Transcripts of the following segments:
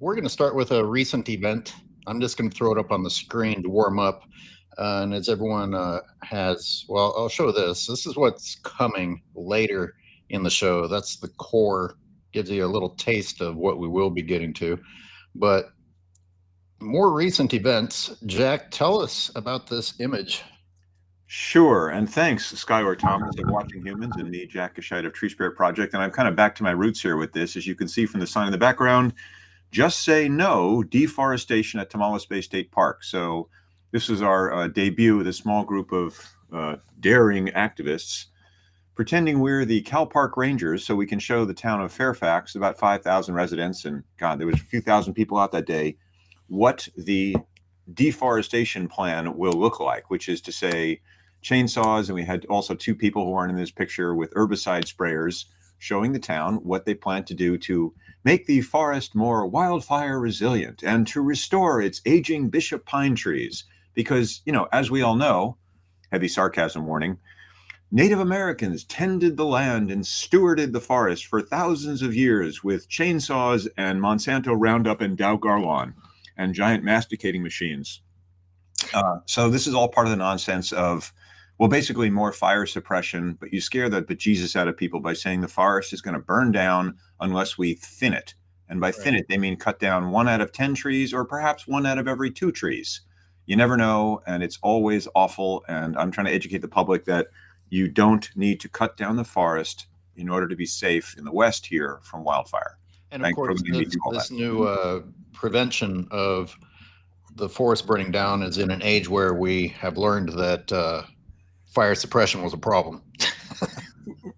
we're going to start with a recent event. I'm just going to throw it up on the screen to warm up. And as everyone has, well, I'll show this. This is what's coming later in the show. That's the core, gives you a little taste of what we will be getting to. But more recent events, Jack, tell us about this image. Sure, and thanks, Skyler Thomas of Watching Humans and me, Jack Gescheit of Tree Spirit Project. And I'm kind of back to my roots here with this. As you can see from the sign in the background, just say no, deforestation at Tamales Bay State Park. So this is our debut with a small group of daring activists pretending we're the Cal Park Rangers so we can show the town of Fairfax, about 5,000 residents, and God, there was a few thousand people out that day, what the deforestation plan will look like, which is to say chainsaws, and we had also two people who aren't in this picture with herbicide sprayers showing the town what they plan to do to make the forest more wildfire resilient and to restore its aging bishop pine trees. Because, you know, as we all know, heavy sarcasm warning, Native Americans tended the land and stewarded the forest for thousands of years with chainsaws and Monsanto Roundup and Dow Garlon and giant masticating machines. So this is all part of the nonsense of, well, basically more fire suppression, but you scare the bejesus out of people by saying the forest is going to burn down unless we thin it. And by thin it, they mean cut down 1 out of 10 trees or perhaps 1 out of every 2 trees. You never know, and it's always awful. And I'm trying to educate the public that you don't need to cut down the forest in order to be safe in the West here from wildfire. And of course, this new prevention of the forest burning down is in an age where we have learned that fire suppression was a problem.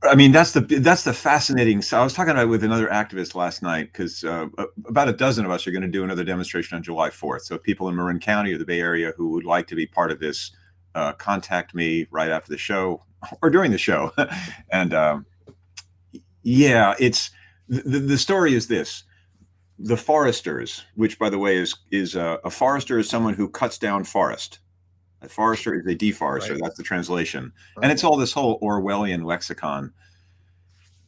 I mean, that's the fascinating. So I was talking about it with another activist last night because about a dozen of us are going to do another demonstration on July 4th. So people in Marin County or the Bay Area who would like to be part of this, contact me right after the show or during the show. And yeah, it's the story is this. The foresters, which by the way is a forester is someone who cuts down forest. A forester is a deforester. Right. That's the translation. Right. And it's all this whole Orwellian lexicon.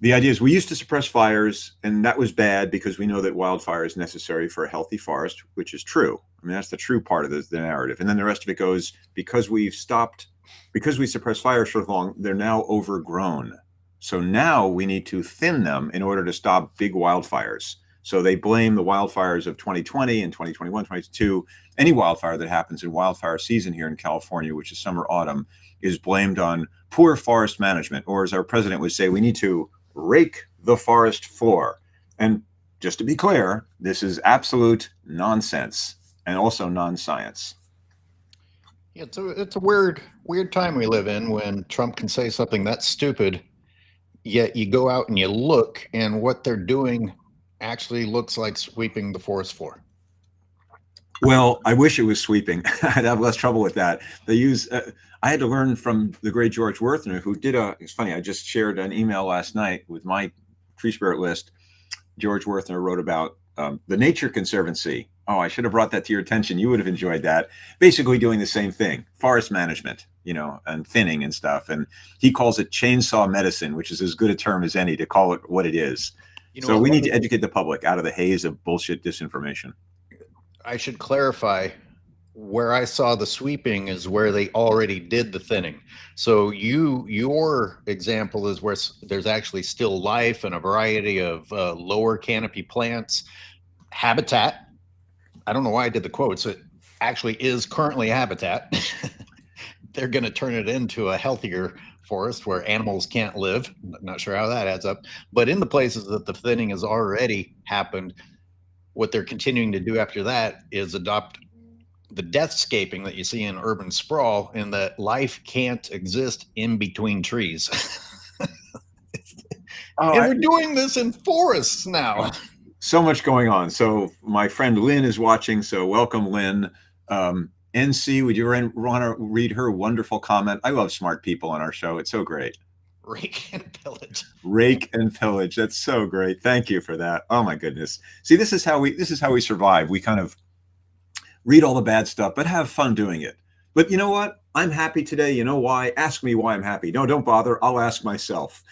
The idea is we used to suppress fires, and that was bad because we know that wildfire is necessary for a healthy forest, which is true. I mean, that's the true part of the narrative. And then the rest of it goes, because we suppress fires for long, they're now overgrown. So now we need to thin them in order to stop big wildfires. So they blame the wildfires of 2020 and 2021, 2022. Any wildfire that happens in wildfire season here in California, which is summer, autumn, is blamed on poor forest management. Or as our president would say, we need to rake the forest floor. And just to be clear, this is absolute nonsense and also non-science. Yeah, it's a weird time we live in when Trump can say something that's stupid, yet you go out and you look and what they're doing actually looks like sweeping the forest floor. Well, I wish it was sweeping. I'd have less trouble with that. They use, I had to learn from the great George Werthner, who did it's funny, I just shared an email last night with my Tree Spirit list. George Werthner wrote about the Nature Conservancy. Oh, I should have brought that to your attention. You would have enjoyed that. Basically doing the same thing, forest management, you know, and thinning and stuff. And he calls it chainsaw medicine, which is as good a term as any to call it what it is. You know, so we need to educate the public out of the haze of bullshit disinformation. I should clarify, where I saw the sweeping is where they already did the thinning. So your example is where there's actually still life and a variety of lower canopy plants, habitat. I don't know why I did the quotes. It actually is currently habitat. They're going to turn it into a healthier forest where animals can't live. Not sure how that adds up. But in the places that the thinning has already happened, what they're continuing to do after that is adopt the deathscaping that you see in urban sprawl, in that life can't exist in between trees. And we're doing this in forests now. So much going on. So my friend Lynn is watching. So welcome, Lynn. NC, would you want to read her wonderful comment? I love smart people on our show. It's so great. Rake and pillage. Rake and pillage. That's so great. Thank you for that. Oh my goodness. See, this is how we survive. We kind of read all the bad stuff, but have fun doing it. But you know what? I'm happy today. You know why? Ask me why I'm happy. No, don't bother. I'll ask myself.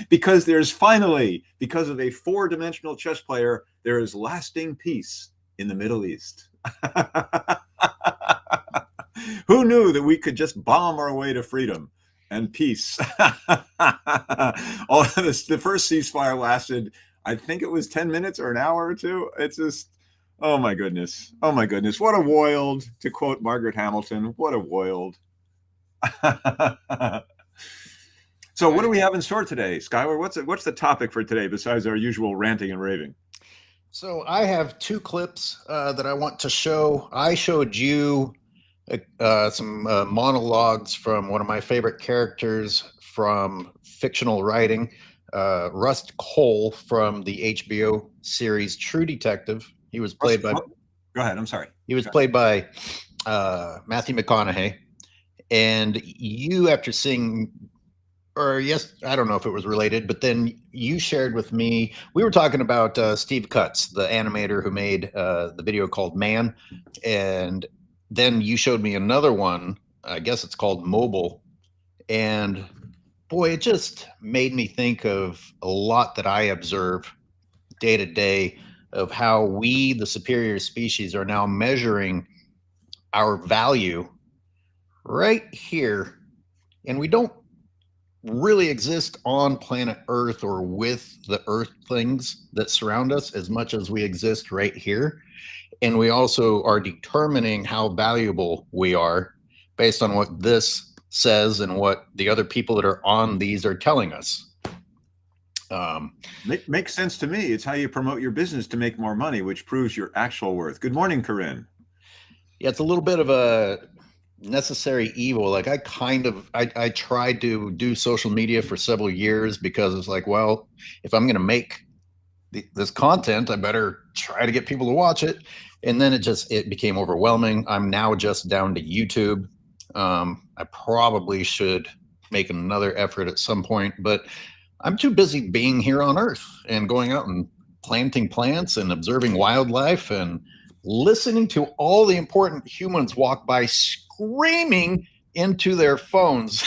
Because there's finally, because of a four-dimensional chess player, there is lasting peace in the Middle East. Who knew that we could just bomb our way to freedom and peace? All this, the first ceasefire lasted, I think it was 10 minutes or an hour or two. It's just, oh my goodness. Oh my goodness. What a world, to quote Margaret Hamilton. What a world. So what do we have in store today, Skyler? What's the topic for today besides our usual ranting and raving? So I have two clips that I want to show. I showed you some monologues from one of my favorite characters from fictional writing, Rust Cohle from the HBO series True Detective. He was played by. Go ahead. I'm sorry. He was played by Matthew McConaughey, and you, after seeing, or yes, I don't know if it was related, but then you shared with me. We were talking about Steve Cutts, the animator who made the video called Man, and then you showed me another one. I guess it's called Mobile, and boy, it just made me think of a lot that I observe day to day of how we, the superior species, are now measuring our value right here. And we don't really exist on planet Earth or with the Earth things that surround us as much as we exist right here. And we also are determining how valuable we are based on what this says and what the other people that are on these are telling us. Makes sense to me. It's how you promote your business to make more money, which proves your actual worth. Good morning, Corinne. Yeah, it's a little bit of a necessary evil. Like I tried to do social media for several years because it's like, well, if I'm going to make this content, I better try to get people to watch it. And then it became overwhelming. I'm now just down to YouTube. I probably should make another effort at some point, but I'm too busy being here on Earth and going out and planting plants and observing wildlife and listening to all the important humans walk by screaming into their phones.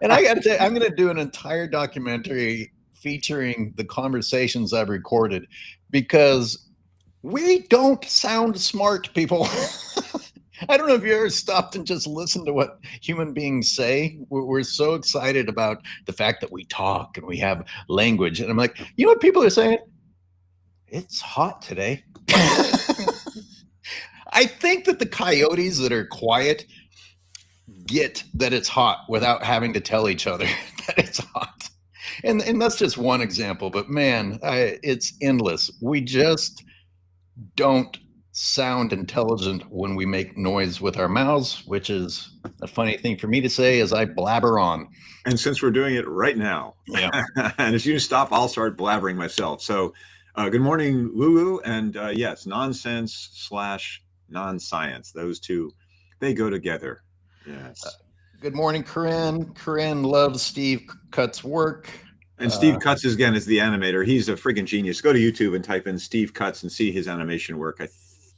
And I got to say, I'm going to do an entire documentary featuring the conversations I've recorded because we don't sound smart, people. I don't know if you ever stopped and just listened to what human beings say. We're so excited about the fact that we talk and we have language. And I'm like, you know what people are saying? It's hot today. I think that the coyotes that are quiet get that it's hot without having to tell each other that it's hot. And that's just one example, but man, it's endless. We just don't sound intelligent when we make noise with our mouths, which is a funny thing for me to say as I blabber on. And since we're doing it right now, Yeah. and as you stop, I'll start blabbering myself. So good morning, Lulu. And yes, nonsense / non-science. Those two, they go together. Yes. Good morning, Corinne. Corinne loves Steve Cutts' work. And Steve Cutts, again, is the animator. He's a friggin' genius. Go to YouTube and type in Steve Cutts and see his animation work.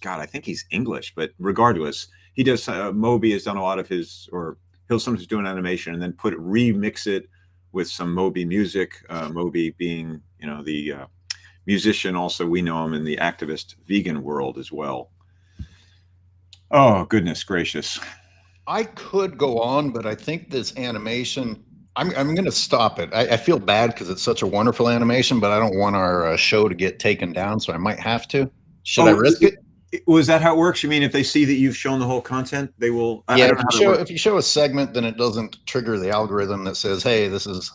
I think he's English, but regardless, he does. Moby has done a lot of his, or he'll sometimes do an animation and then remix it with some Moby music. Moby being, the musician. Also, we know him in the activist vegan world as well. Oh, goodness gracious. I could go on, but I think this animation, I'm going to stop it. I feel bad because it's such a wonderful animation, but I don't want our show to get taken down, so I might have to. Should I risk it? Was that how it works? You mean if they see that you've shown the whole content, they will? Yeah, if you show a segment, then it doesn't trigger the algorithm that says, hey, this is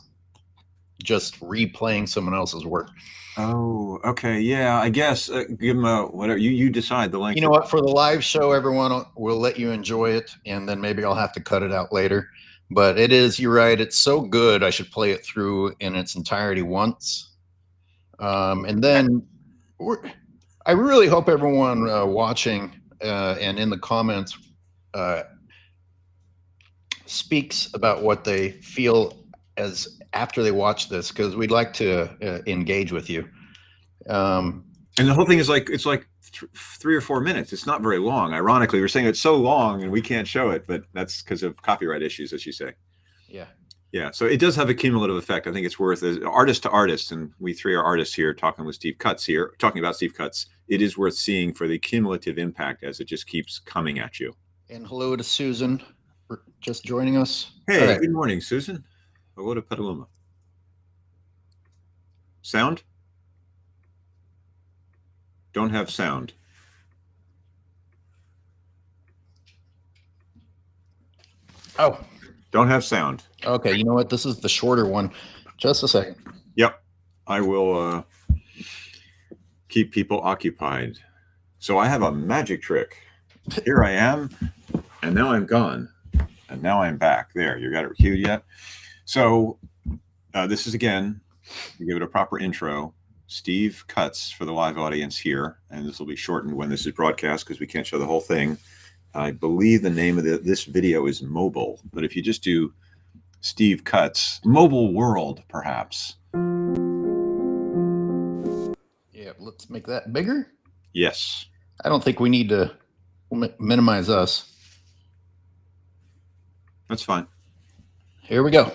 just replaying someone else's work. Oh, okay. Yeah, I guess give them whatever you decide the length. You know what? For the live show, everyone will let you enjoy it, and then maybe I'll have to cut it out later. But it is, you're right, it's so good, I should play it through in its entirety once. And then I really hope everyone watching and in the comments speaks about what they feel as after they watch this, because we'd like to engage with you. And the whole thing is like, it's like 3 or 4 minutes. It's not very long. Ironically, we're saying it's so long and we can't show it, but that's because of copyright issues, as you say. Yeah. Yeah. So it does have a cumulative effect. I think it's worth, as artist to artist, and we three are artists here talking with Steve Cutts here, talking about Steve Cutts. It is worth seeing for the cumulative impact as it just keeps coming at you. And hello to Susan for just joining us. Hey, right. Good morning, Susan. Hello to Petaluma. Sound? Don't have sound. Oh. Don't have sound. Okay, you know what? This is the shorter one. Just a second. Yep. I will keep people occupied. So I have a magic trick. Here I am, and now I'm gone. And now I'm back. There, you got it cued yet? So this is, again, to give it a proper intro, Steve Cutts for the live audience here. And this will be shortened when this is broadcast because we can't show the whole thing. I believe the name of this video is Mobile. But if you just do Steve Cutts, Mobile World, perhaps. Yeah, let's make that bigger. Yes. I don't think we need to minimize us. That's fine. Here we go.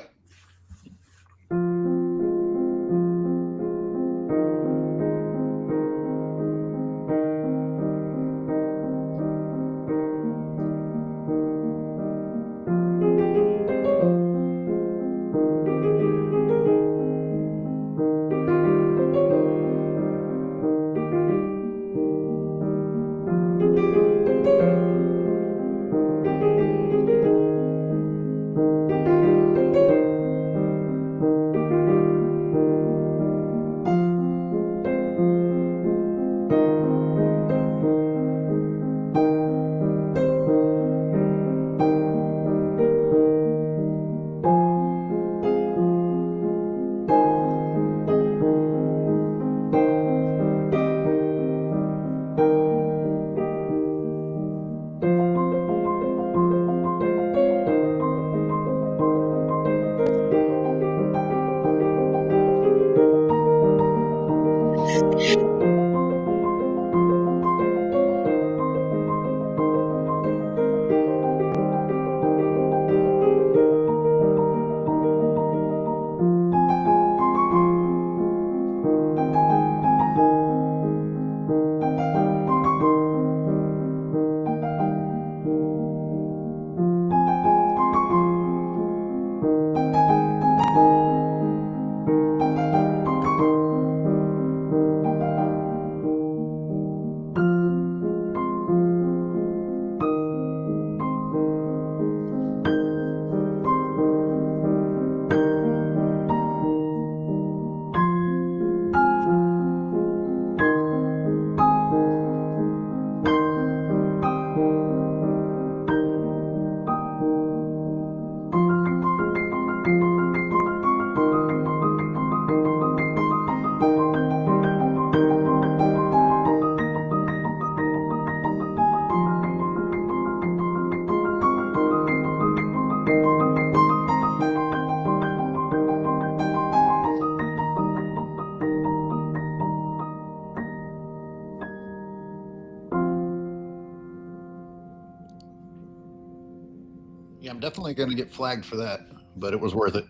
Yeah, I'm definitely going to get flagged for that, but it was worth it.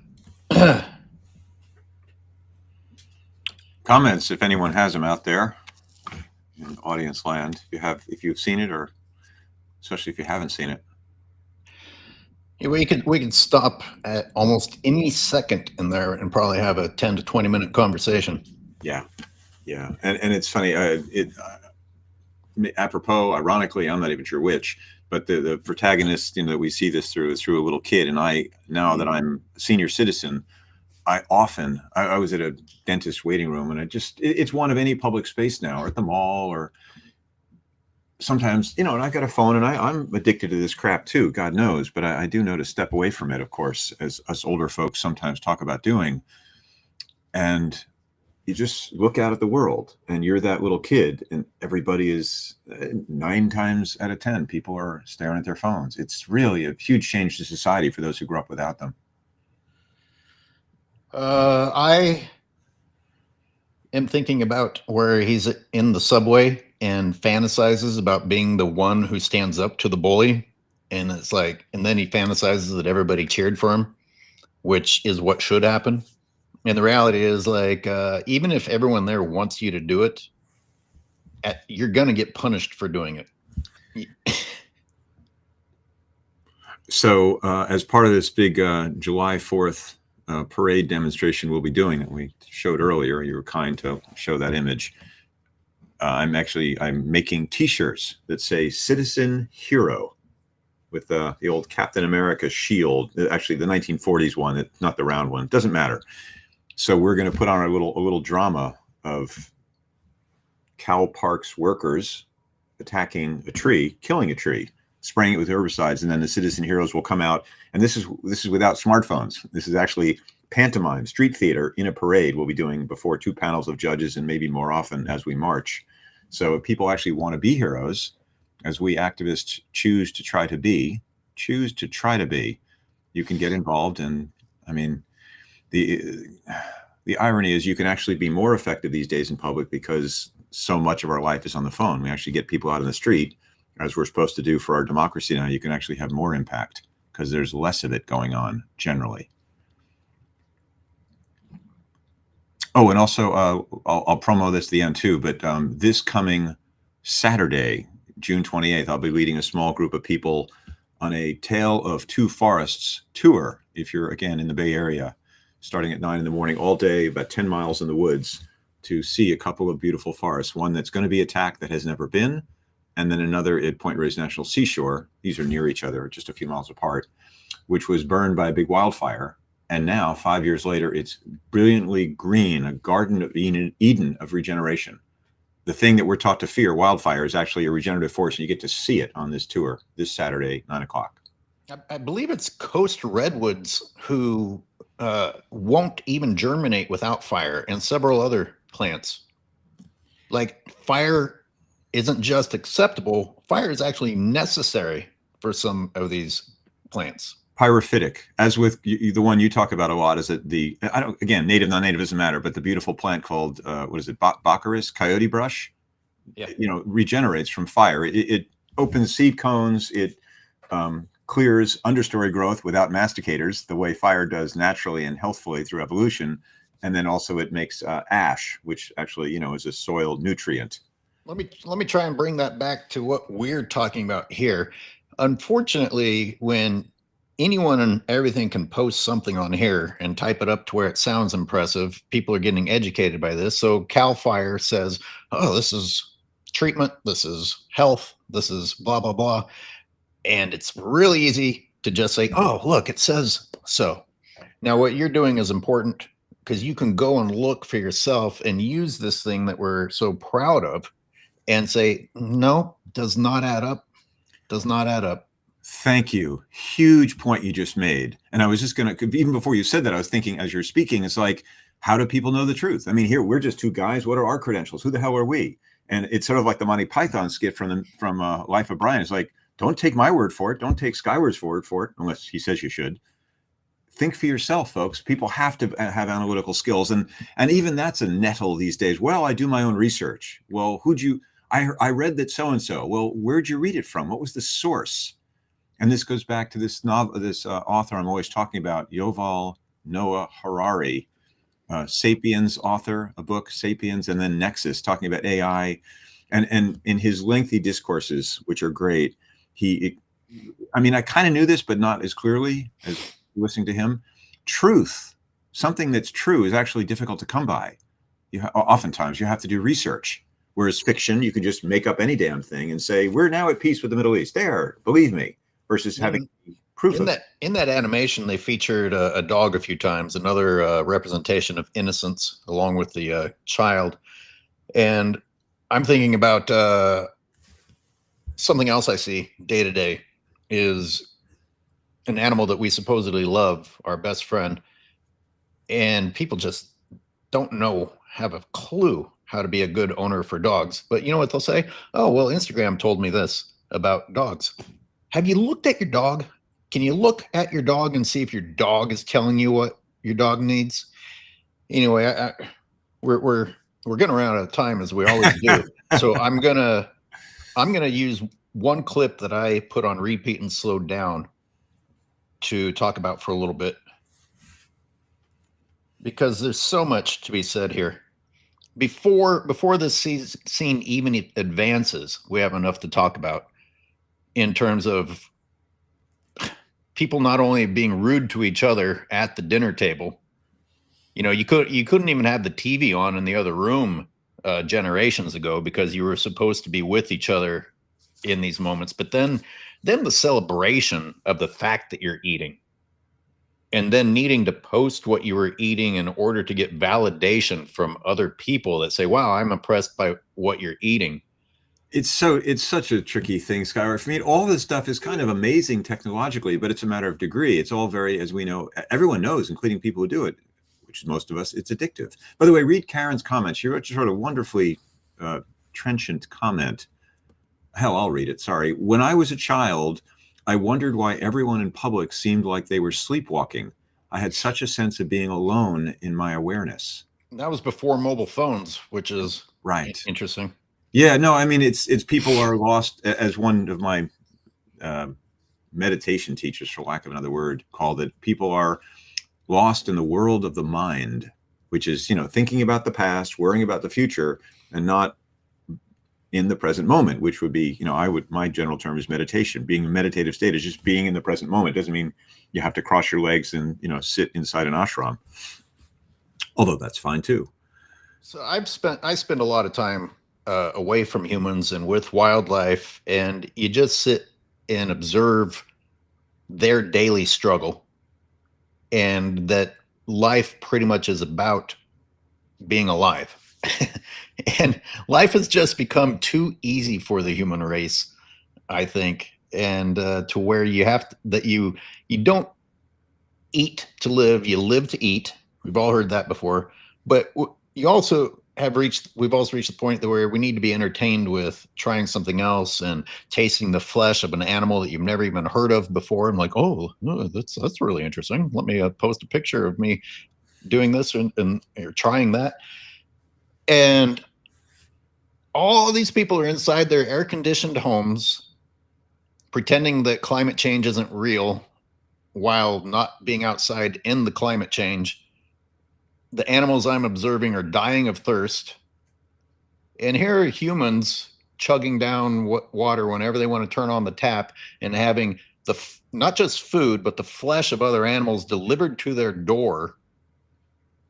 Comments, if anyone has them out there in audience land, if you've seen it, or especially if you haven't seen it. Yeah, we could stop at almost any second in there and probably have a 10 to 20 minute conversation. Yeah. And it's funny. Apropos, ironically, I'm not even sure which, but the protagonist, that we see this through is through a little kid. And now that I'm a senior citizen, I was at a dentist waiting room, and it's one of any public space now, or at the mall, or sometimes, and I got a phone, and I'm addicted to this crap too, God knows, but I do know to step away from it, of course, as us older folks sometimes talk about doing. And you just look out at the world, and you're that little kid, and everybody is 9 times out of 10 people are staring at their phones. It's really a huge change to society for those who grew up without them. am thinking about where he's in the subway and fantasizes about being the one who stands up to the bully. And it's like, and then he fantasizes that everybody cheered for him, which is what should happen. And the reality is, like, even if everyone there wants you to do it, you're going to get punished for doing it. So, as part of this big July 4th parade demonstration we'll be doing that we showed earlier, you were kind to show that image. I'm making T-shirts that say "Citizen Hero" with the old Captain America shield. Actually, the 1940s one, it's not the round one. It doesn't matter. So we're going to put on a little drama of Cal Parks workers attacking a tree, killing a tree, spraying it with herbicides, and then the citizen heroes will come out. And this is without smartphones. This is actually pantomime, street theater in a parade we'll be doing before 2 panels of judges and maybe more often as we march. So if people actually want to be heroes, as we activists choose to try to be, you can get involved. And I mean, the irony is you can actually be more effective these days in public because so much of our life is on the phone. We actually get people out in the street, as we're supposed to do for our democracy now. You can actually have more impact because there's less of it going on generally. Oh, and also I'll promo this at the end too, but this coming Saturday, June 28th, I'll be leading a small group of people on a Tale of Two Forests tour. If you're, again, in the Bay Area, starting at 9 in the morning, all day, about 10 miles in the woods, to see a couple of beautiful forests. One that's going to be attacked that has never been, and then another at Point Reyes National Seashore. These are near each other, just a few miles apart, which was burned by a big wildfire. And now, 5 years later, it's brilliantly green, a garden of Eden of regeneration. The thing that we're taught to fear, wildfire, is actually a regenerative force, and you get to see it on this tour this Saturday, 9 o'clock. I believe it's coast redwoods who won't even germinate without fire, and several other plants. Like, fire isn't just acceptable, fire is actually necessary for some of these plants. Pyrophytic, as with the one you talk about a lot, is that again, native, non-native doesn't matter, but the beautiful plant called, what is it, Baccharis, coyote brush, yeah, regenerates from fire. It opens seed cones, it clears understory growth without masticators, the way fire does naturally and healthfully through evolution. And then also it makes ash, which actually, is a soil nutrient. Let me try and bring that back to what we're talking about here. Unfortunately, when anyone and everything can post something on here and type it up to where it sounds impressive, people are getting educated by this. So Cal Fire says, oh, this is treatment, this is health, this is blah, blah, blah. And it's really easy to just say, oh, look, it says so. Now, what you're doing is important because you can go and look for yourself and use this thing that we're so proud of and say, no, does not add up, does not add up. Thank you. Huge point you just made. And I was just going to, even before you said that, I was thinking as you're speaking, it's like, how do people know the truth? I mean, here, we're just two guys. What are our credentials? Who the hell are we? And it's sort of like the Monty Python skit from Life of Brian. It's like, don't take my word for it. Don't take Skyler's word for it, unless he says you should. Think for yourself, folks. People have to have analytical skills. And even that's a nettle these days. Well, I do my own research. Well, I read that so-and-so. Well, where'd you read it from? What was the source? And this goes back to this author I'm always talking about, Yuval Noah Harari, Sapiens author, a book, Sapiens, and then Nexus, talking about AI. And in his lengthy discourses, which are great, I kind of knew this, but not as clearly as listening to him. Truth, something that's true, is actually difficult to come by. Oftentimes, you have to do research. Whereas fiction, you can just make up any damn thing and say, we're now at peace with the Middle East. There, believe me. Versus having proof of that. In that animation, they featured a dog a few times, another representation of innocence, along with the child. And I'm thinking about something else I see day to day is an animal that we supposedly love, our best friend, and people just don't have a clue how to be a good owner for dogs. But you know what they'll say? Oh, well, Instagram told me this about dogs. Have you looked at your dog? Can you look at your dog and see if your dog is telling you what your dog needs? Anyway, we're we're getting around out of time as we always do. So I'm gonna use one clip that I put on repeat and slowed down to talk about for a little bit because there's so much to be said here. Before this scene even advances, we have enough to talk about in terms of people not only being rude to each other at the dinner table. You couldn't even have the TV on in the other room generations ago because you were supposed to be with each other in these moments. But then the celebration of the fact that you're eating, and then needing to post what you were eating in order to get validation from other people that say, "Wow, I'm impressed by what you're eating." It's such a tricky thing, Skyler. For me, all this stuff is kind of amazing technologically, but it's a matter of degree. It's all very, as we know, everyone knows, including people who do it, which is most of us, it's addictive. By the way, read Karen's comment. She wrote a wonderfully trenchant comment. Hell, I'll read it. Sorry. When I was a child, I wondered why everyone in public seemed like they were sleepwalking. I had such a sense of being alone in my awareness. That was before mobile phones, which is Right. interesting. Yeah, no, I mean, it's people are lost, as one of my meditation teachers, for lack of another word, called it. People are lost in the world of the mind, which is, thinking about the past, worrying about the future, and not in the present moment, which would be, my general term is meditation. Being in a meditative state is just being in the present moment. It doesn't mean you have to cross your legs and, sit inside an ashram. Although that's fine too. So I spend a lot of time away from humans and with wildlife, and you just sit and observe their daily struggle, and that life pretty much is about being alive. And life has just become too easy for the human race, I think, and to where you don't eat to live, you live to eat. We've all heard that before, but we've also reached the point that where we need to be entertained with trying something else and tasting the flesh of an animal that you've never even heard of before. I'm like, oh, that's really interesting. Let me post a picture of me doing this and trying that. And all of these people are inside their air-conditioned homes, pretending that climate change isn't real, while not being outside in the climate change. The animals I'm observing are dying of thirst. And here are humans chugging down water whenever they want to turn on the tap, and having not just food, but the flesh of other animals delivered to their door,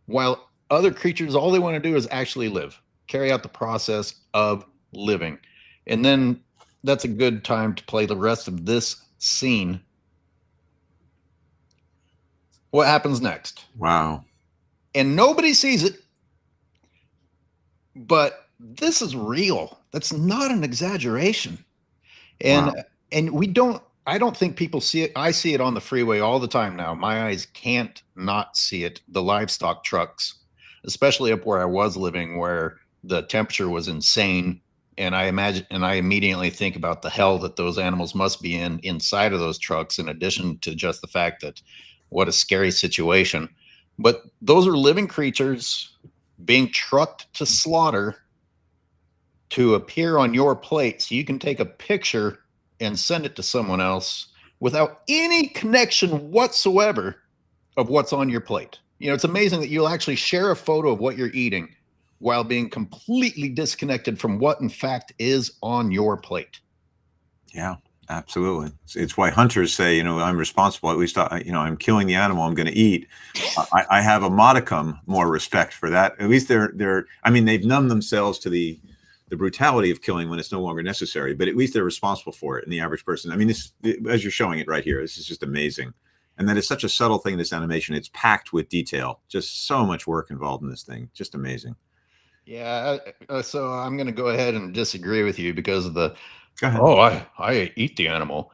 while other creatures, all they want to do is actually live, carry out the process of living. And then that's a good time to play the rest of this scene. What happens next? Wow. And nobody sees it, but this is real. That's not an exaggeration. And Wow. and I don't think people see it. I see it on the freeway all the time now. My eyes can't not see it. The livestock trucks, especially up where I was living, where the temperature was insane. And I immediately think about the hell that those animals must be inside of those trucks, in addition to just the fact that what a scary situation. But those are living creatures being trucked to slaughter to appear on your plate so you can take a picture and send it to someone else without any connection whatsoever of what's on your plate. It's amazing that you'll actually share a photo of what you're eating while being completely disconnected from what in fact is on your plate. Yeah, absolutely. It's why hunters say, I'm responsible. At least, I'm killing the animal I'm going to eat. I have a modicum more respect for that. At least they've numbed themselves to the brutality of killing when it's no longer necessary, but at least they're responsible for it. And the average person, as you're showing it right here, this is just amazing. And that is such a subtle thing, this animation. It's packed with detail. Just so much work involved in this thing. Just amazing. Yeah. So I'm going to go ahead and disagree with you because of the, Go ahead. oh, I eat the animal.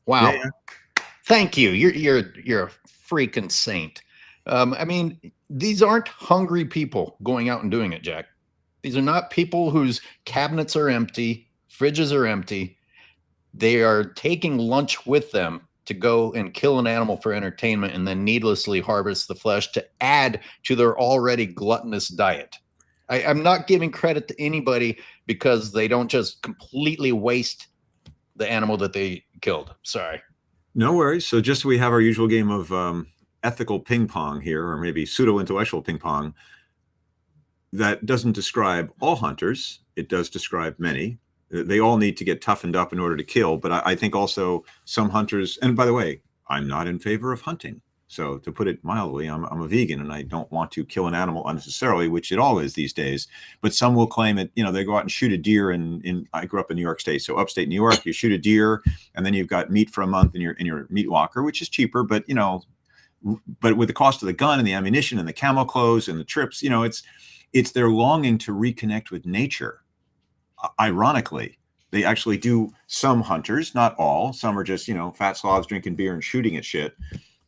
Wow. Yeah. Thank you. You're a freaking saint. These aren't hungry people going out and doing it, Jack. These are not people whose cabinets are empty, fridges are empty. They are taking lunch with them to go and kill an animal for entertainment and then needlessly harvest the flesh to add to their already gluttonous diet. I'm not giving credit to anybody because they don't just completely waste the animal that they killed. Sorry. No worries. So just so we have our usual game of ethical ping pong here, or maybe pseudo-intellectual ping pong, that doesn't describe all hunters. It does describe many. They all need to get toughened up in order to kill. But I think also some hunters, and by the way, I'm not in favor of hunting. So to put it mildly, I'm a vegan and I don't want to kill an animal unnecessarily, which it all is these days. But some will claim it, they go out and shoot a deer I grew up in New York State. So upstate New York, you shoot a deer and then you've got meat for a month in your meat locker, which is cheaper, but but with the cost of the gun and the ammunition and the camo clothes and the trips, it's their longing to reconnect with nature. Ironically, they actually do, some hunters, not all. Some are just, fat slobs drinking beer and shooting at shit.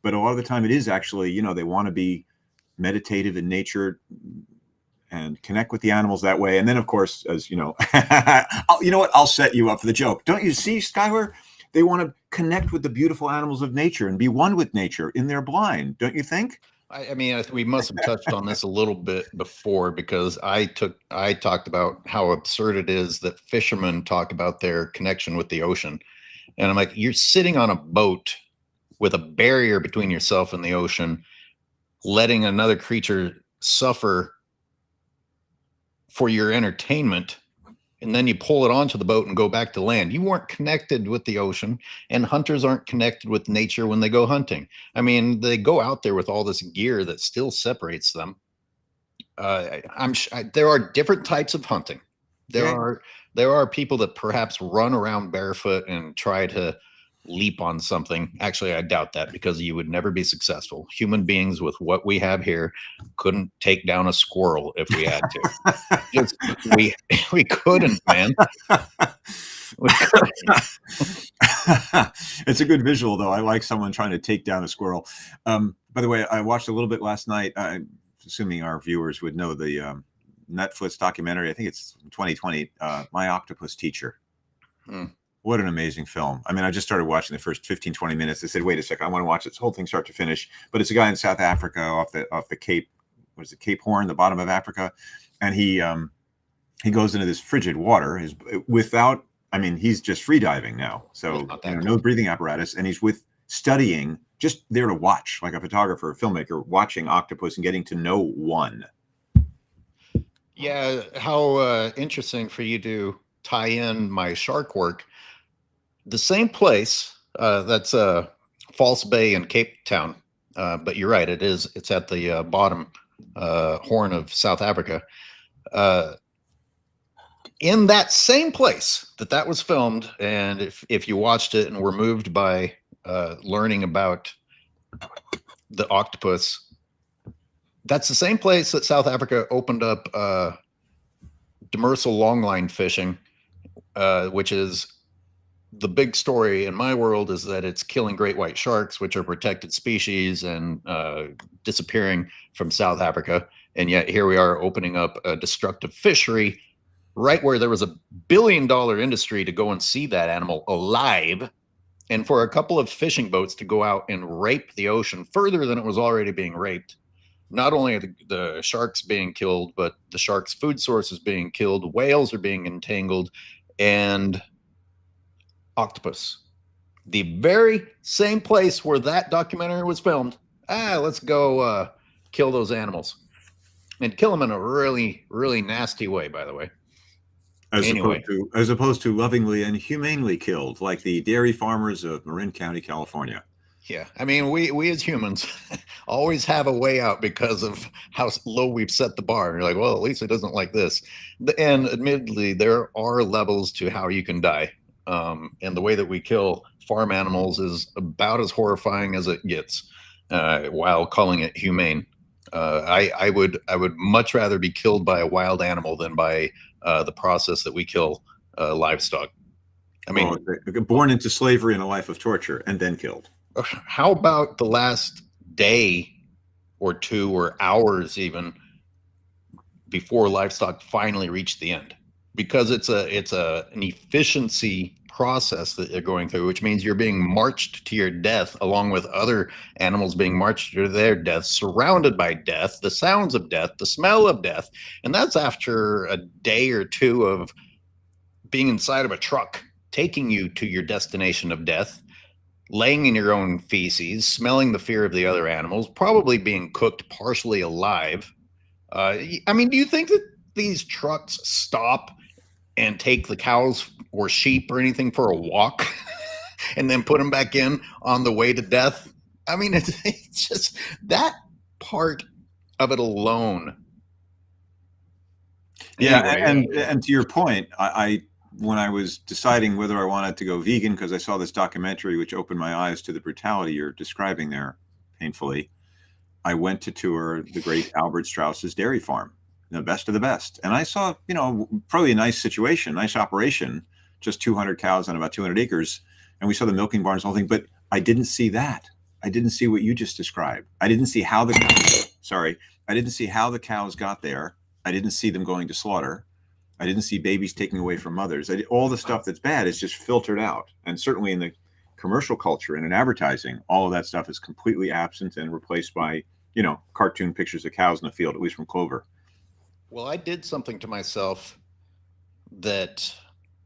But a lot of the time it is actually, they want to be meditative in nature and connect with the animals that way. And then, of course, as you know, you know what? I'll set you up for the joke. Don't you see, Skyler? They want to connect with the beautiful animals of nature and be one with nature in their blind. Don't you think? I mean, we must have touched on this a little bit before because I talked about how absurd it is that fishermen talk about their connection with the ocean. And I'm like, you're sitting on a boat with a barrier between yourself and the ocean, letting another creature suffer for your entertainment, and then you pull it onto the boat and go back to land. You weren't connected with the ocean, and hunters aren't connected with nature when they go hunting. I mean, they go out there with all this gear that still separates them. There are different types of hunting. There are people that perhaps run around barefoot and try to leap on something. Actually, I doubt that because you would never be successful. Human beings with what we have here couldn't take down a squirrel if we had to. we couldn't, man. We couldn't. It's a good visual, though. I like someone trying to take down a squirrel. By the way, I watched a little bit last night. Assuming our viewers would know the Netflix documentary. I think it's 2020. My Octopus Teacher. What an amazing film. I mean, I just started watching the first 15, 20 minutes. I said, wait a second, I want to watch this whole thing start to finish. But it's a guy in South Africa off the Cape, what is it, Cape Horn, the bottom of Africa. And he goes into this frigid water he's just free diving now. So no breathing apparatus. And he's studying, just there to watch, like a photographer, a filmmaker, watching octopus and getting to know one. Yeah. How interesting for you to tie in my shark work. The same place, that's False Bay in Cape Town, but you're right, it's at the bottom horn of South Africa. In that same place that was filmed, and if you watched it and were moved by learning about the octopus, that's the same place that South Africa opened up demersal longline fishing, which is the big story in my world is that it's killing great white sharks, which are protected species, and disappearing from South Africa. And yet here we are opening up a destructive fishery right where there was $1 billion industry to go and see that animal alive. And for a couple of fishing boats to go out and rape the ocean further than it was already being raped. Not only are the sharks being killed, but the sharks' food source is being killed. Whales are being entangled, and octopus, the very same place where that documentary was filmed. Let's go kill those animals, and kill them in a really, really nasty way, by the way. As opposed to lovingly and humanely killed, like the dairy farmers of Marin County, California. Yeah, I mean, we as humans always have a way out because of how low we've set the bar. And you're like, well, at least it doesn't like this. And admittedly, there are levels to how you can die. And the way that we kill farm animals is about as horrifying as it gets, while calling it humane. I would much rather be killed by a wild animal than by the process that we kill livestock. I mean, born into slavery and a life of torture and then killed. How about the last day or two or hours even before livestock finally reach the end? Because it's an efficiency process that you're going through, which means you're being marched to your death along with other animals being marched to their death, surrounded by death, the sounds of death, the smell of death. And that's after a day or two of being inside of a truck, taking you to your destination of death, laying in your own feces, smelling the fear of the other animals, probably being cooked partially alive. I mean, do you think that these trucks stop and take the cows or sheep or anything for a walk and then put them back in on the way to death? I mean, it's just that part of it alone. Yeah, Anyway, and to your point, I when I was deciding whether I wanted to go vegan because I saw this documentary which opened my eyes to the brutality you're describing there, painfully, I went to tour the great Albert Strauss's dairy farm, the best of the best, and I saw, probably a nice situation, nice operation, just 200 cows on about 200 acres, and we saw the milking barns, the whole thing, but I didn't see that. I didn't see what you just described. I didn't see how the I didn't see how the cows got there. I didn't see them going to slaughter. I didn't see babies taking away from mothers. All the stuff that's bad is just filtered out. And certainly in the commercial culture and in advertising, all of that stuff is completely absent and replaced by, cartoon pictures of cows in the field, at least from Clover. well, I did something to myself that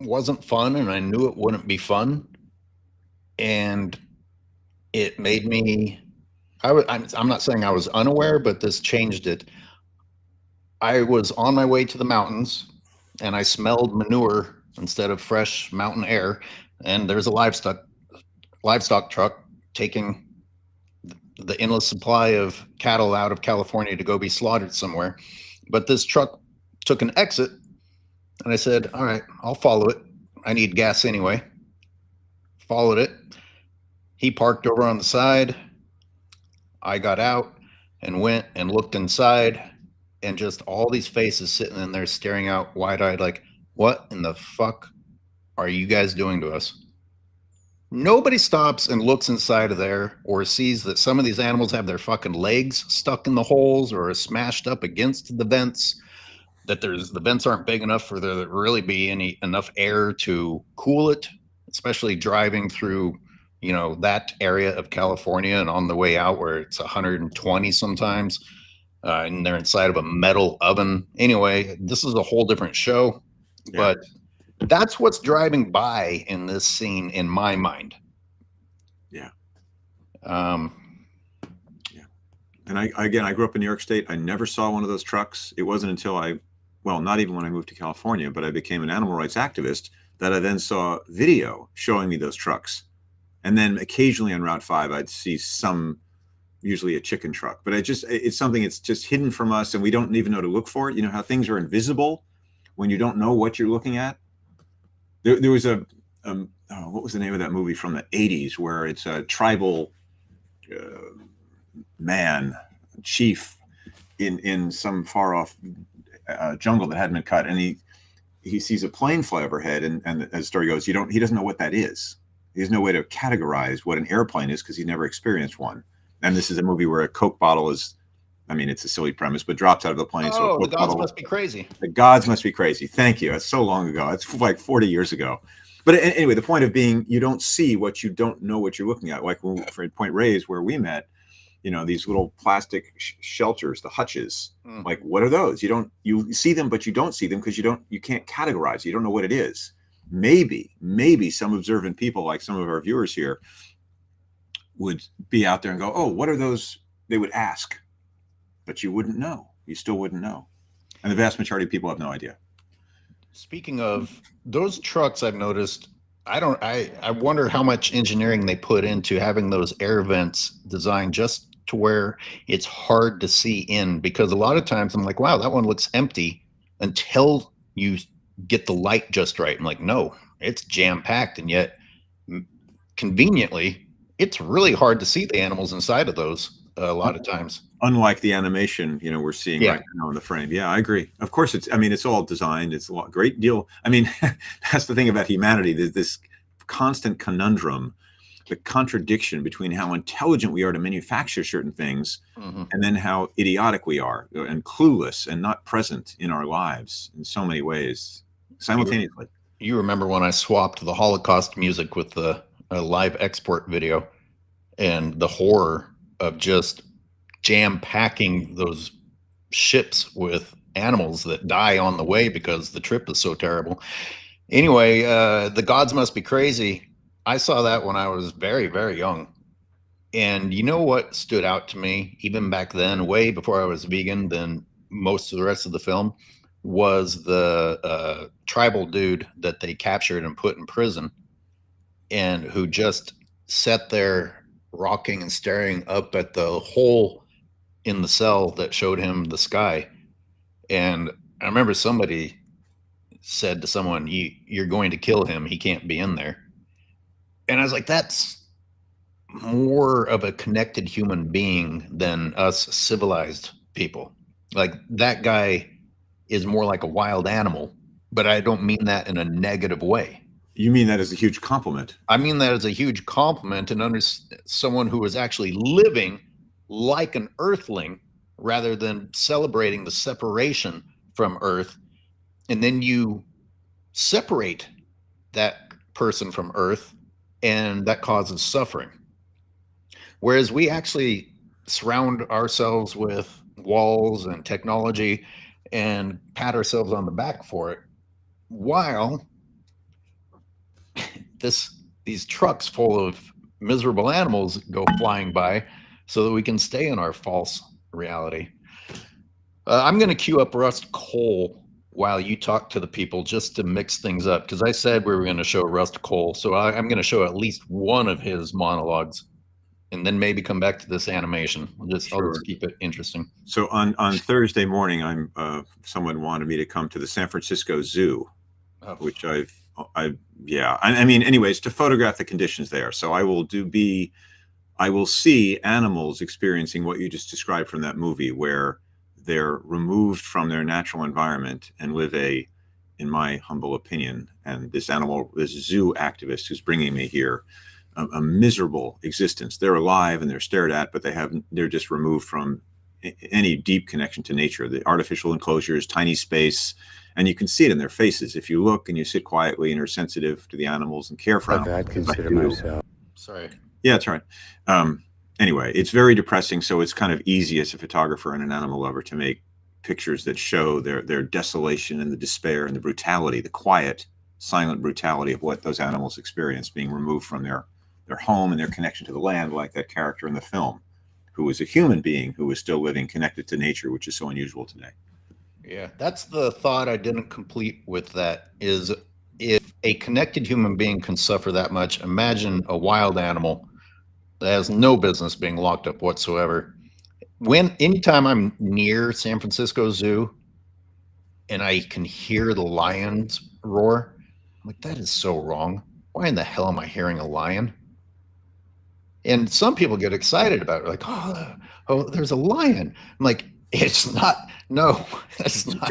wasn't fun, and I knew it wouldn't be fun. And it made me, I'm not saying I was unaware, but this changed it. I was on my way to the mountains and I smelled manure instead of fresh mountain air. And there's a livestock truck taking the endless supply of cattle out of California to go be slaughtered somewhere. But this truck took an exit, and I said, all right, I'll follow it. I need gas anyway. Followed it. He parked over on the side. I got out and went and looked inside, and just all these faces sitting in there staring out wide eyed, like, what in the fuck are you guys doing to us? Nobody stops and looks inside of there or sees that some of these animals have their fucking legs stuck in the holes or are smashed up against the vents, that the vents aren't big enough for there to really be enough air to cool it, especially driving through, that area of California and on the way out where it's 120 sometimes, and they're inside of a metal oven. Anyway, this is a whole different show, Yeah. but that's what's driving by in this scene in my mind. Yeah. Um, And I grew up in New York State. I never saw one of those trucks. It wasn't until not even when I moved to California, but I became an animal rights activist, that I then saw video showing me those trucks. And then occasionally on Route 5, I'd see usually a chicken truck. But it's something that's just hidden from us, and we don't even know to look for it. You know how things are invisible when you don't know what you're looking at? There was what was the name of that movie from the 80s where it's a tribal man, chief in some far off jungle that hadn't been cut, and he sees a plane fly overhead, and as the story goes, he doesn't know what that is. He has no way to categorize what an airplane is because he never experienced one. And this is a movie where a Coke bottle it's a silly premise, but drops out of the plane. Oh, the gods must be crazy. The gods must be crazy. Thank you. That's so long ago. That's like 40 years ago. But anyway, the point of being, you don't see what you don't know what you're looking at. Like for Point Reyes, where we met, these little plastic shelters, the hutches. Like, what are those? You see them, but you don't see them because you can't categorize. You don't know what it is. Maybe some observant people, like some of our viewers here, would be out there and go, oh, what are those? They would ask, but you wouldn't know. You still wouldn't know. And the vast majority of people have no idea. Speaking of those trucks, I've noticed, I wonder how much engineering they put into having those air vents designed just to where it's hard to see in, because a lot of times I'm like, wow, that one looks empty, until you get the light just right. I'm like, no, it's jam packed. And yet conveniently, it's really hard to see the animals inside of those a lot of times. Unlike the animation, we're seeing right now in the frame. Yeah, I agree. Of course, it's all designed. It's a great deal. That's the thing about humanity. There's this constant conundrum, the contradiction between how intelligent we are to manufacture certain things, and then how idiotic we are and clueless and not present in our lives in so many ways simultaneously. You remember when I swapped the Holocaust music with the live export video and the horror of just jam packing those ships with animals that die on the way because the trip is so terrible. Anyway, The Gods Must Be Crazy. I saw that when I was very, very young. And you know what stood out to me, even back then, way before I was vegan, than most of the rest of the film, was the tribal dude that they captured and put in prison and who just sat there rocking and staring up at the hole in the cell that showed him the sky. And I remember somebody said to someone, "You're going to kill him. He can't be in there." And I was like, that's more of a connected human being than us civilized people. Like that guy is more like a wild animal, but I don't mean that in a negative way. You mean that as a huge compliment? I mean that as a huge compliment and under someone who is actually living like an earthling rather than celebrating the separation from Earth. And then you separate that person from Earth, and that causes suffering. Whereas we actually surround ourselves with walls and technology and pat ourselves on the back for it, while these trucks full of miserable animals go flying by so that we can stay in our false reality. I'm going to queue up Rust Cohle while you talk to the people just to mix things up, because I said we were going to show Rust Cohle, so I'm going to show at least one of his monologues and then maybe come back to this animation. I'll just keep it interesting. So on Thursday morning, someone wanted me to come to the San Francisco Zoo, which I mean, anyways, to photograph the conditions there. So I will see animals experiencing what you just described from that movie, where they're removed from their natural environment and live in my humble opinion, and this zoo activist who's bringing me here, a miserable existence. They're alive and they're stared at, but they're just removed from any deep connection to nature. The artificial enclosures, tiny space, and you can see it in their faces if you look and you sit quietly and are sensitive to the animals and care for animals. I'd consider myself. Sorry. Yeah, that's right. Anyway, it's very depressing, so it's kind of easy as a photographer and an animal lover to make pictures that show their desolation and the despair and the brutality, the quiet, silent brutality of what those animals experience, being removed from their home and their connection to the land, like that character in the film, who is a human being who is still living connected to nature, which is so unusual today. Yeah, that's the thought I didn't complete with that, is if a connected human being can suffer that much, imagine a wild animal that has no business being locked up whatsoever. Anytime I'm near San Francisco Zoo and I can hear the lions roar, I'm like, that is so wrong. Why in the hell am I hearing a lion? And some people get excited about it, like, oh, there's a lion. I'm like, it's not. No, that's not.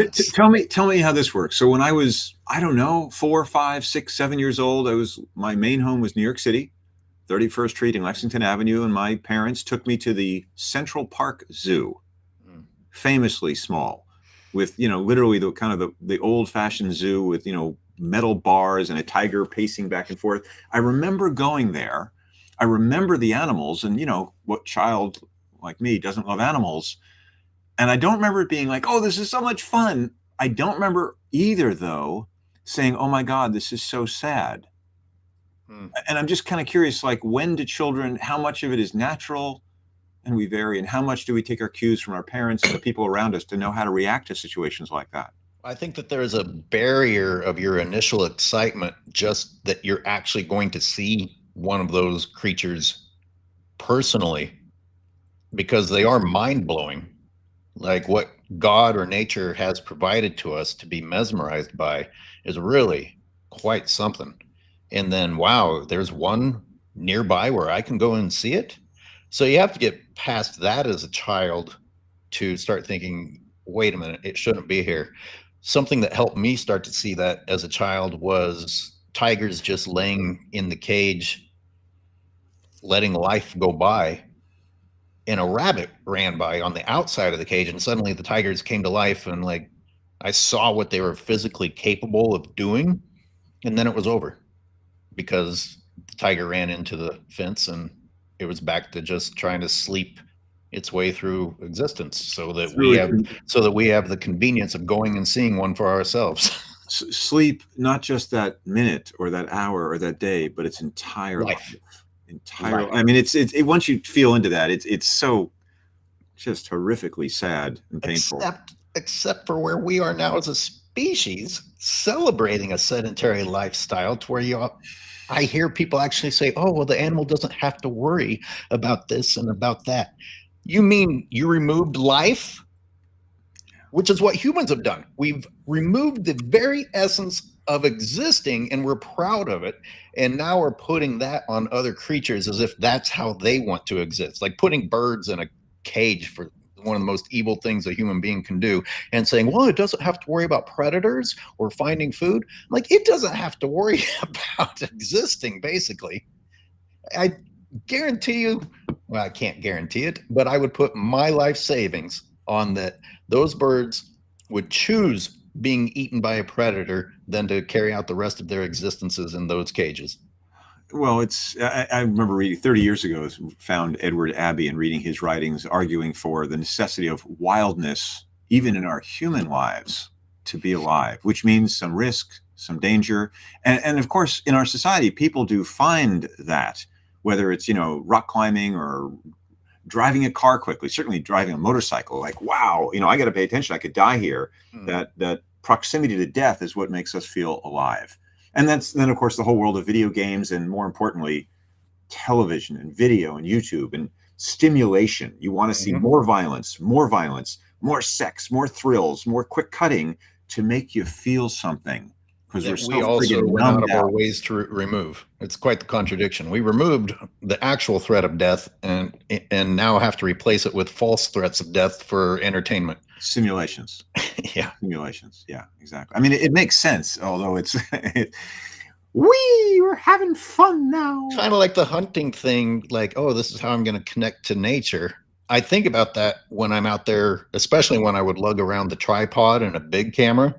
Tell me how this works. So when I was, I don't know, 4, 5, 6, 7 years old, my main home was New York City, 31st Street and Lexington Avenue, and my parents took me to the Central Park Zoo, famously small, with literally the kind of the old-fashioned zoo with metal bars and a tiger pacing back and forth. I remember going there. I remember the animals, and what child like me doesn't love animals? And I don't remember it being like, oh, this is so much fun. I don't remember either, though, saying, oh my God, this is so sad. And I'm just kind of curious, like, when do children, how much of it is natural, and we vary, and how much do we take our cues from our parents and the people around us to know how to react to situations like that? I think that there's a barrier of your initial excitement, just that you're actually going to see one of those creatures personally, because they are mind-blowing. Like what God or nature has provided to us to be mesmerized by is really quite something. And then, wow, there's one nearby where I can go and see it. So you have to get past that as a child to start thinking, wait a minute, it shouldn't be here. Something that helped me start to see that as a child was tigers just laying in the cage, letting life go by. And a rabbit ran by on the outside of the cage, and suddenly the tigers came to life, and like I saw what they were physically capable of doing. And then it was over because the tiger ran into the fence and it was back to just trying to sleep its way through existence so that we have the convenience of going and seeing one for ourselves. Sleep, not just that minute or that hour or that day, but its entire Life. Entire. I mean, it's once you feel into that, it's so just horrifically sad and painful. Except for where we are now as a species, celebrating a sedentary lifestyle to where I hear people actually say, oh, well, the animal doesn't have to worry about this and about that. You mean you removed life? Which is what humans have done. We've removed the very essence of existing and we're proud of it. And now we're putting that on other creatures as if that's how they want to exist. Like putting birds in a cage for one of the most evil things a human being can do and saying, well, it doesn't have to worry about predators or finding food. Like it doesn't have to worry about existing, basically. I guarantee you, well, I can't guarantee it, but I would put my life savings on that those birds would choose being eaten by a predator than to carry out the rest of their existences in those cages. Well, I remember reading 30 years ago, found Edward Abbey and reading his writings, arguing for the necessity of wildness, even in our human lives, to be alive, which means some risk, some danger. And of course, in our society, people do find that, whether it's, rock climbing or driving a car quickly, certainly driving a motorcycle, like, wow, I got to pay attention. I could die here. That proximity to death is what makes us feel alive. And then, of course, the whole world of video games and, more importantly, television and video and YouTube and stimulation. You want to see more violence, more sex, more thrills, more quick cutting to make you feel something. Because we also went out of our ways to remove. It's quite the contradiction. We removed the actual threat of death and now have to replace it with false threats of death for entertainment. Simulations. Yeah. Simulations. Yeah, exactly. I mean, it makes sense, although we're having fun now. Kind of like the hunting thing, like, oh, this is how I'm going to connect to nature. I think about that when I'm out there, especially when I would lug around the tripod and a big camera.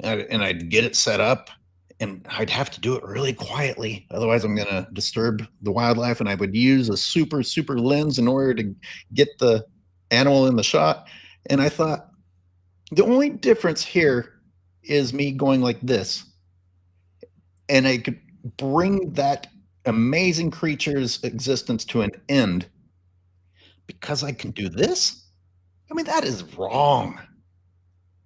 And I'd get it set up and I'd have to do it really quietly. Otherwise, I'm going to disturb the wildlife. And I would use a super, super lens in order to get the animal in the shot. And I thought, the only difference here is me going like this. And I could bring that amazing creature's existence to an end because I can do this. I mean, that is wrong.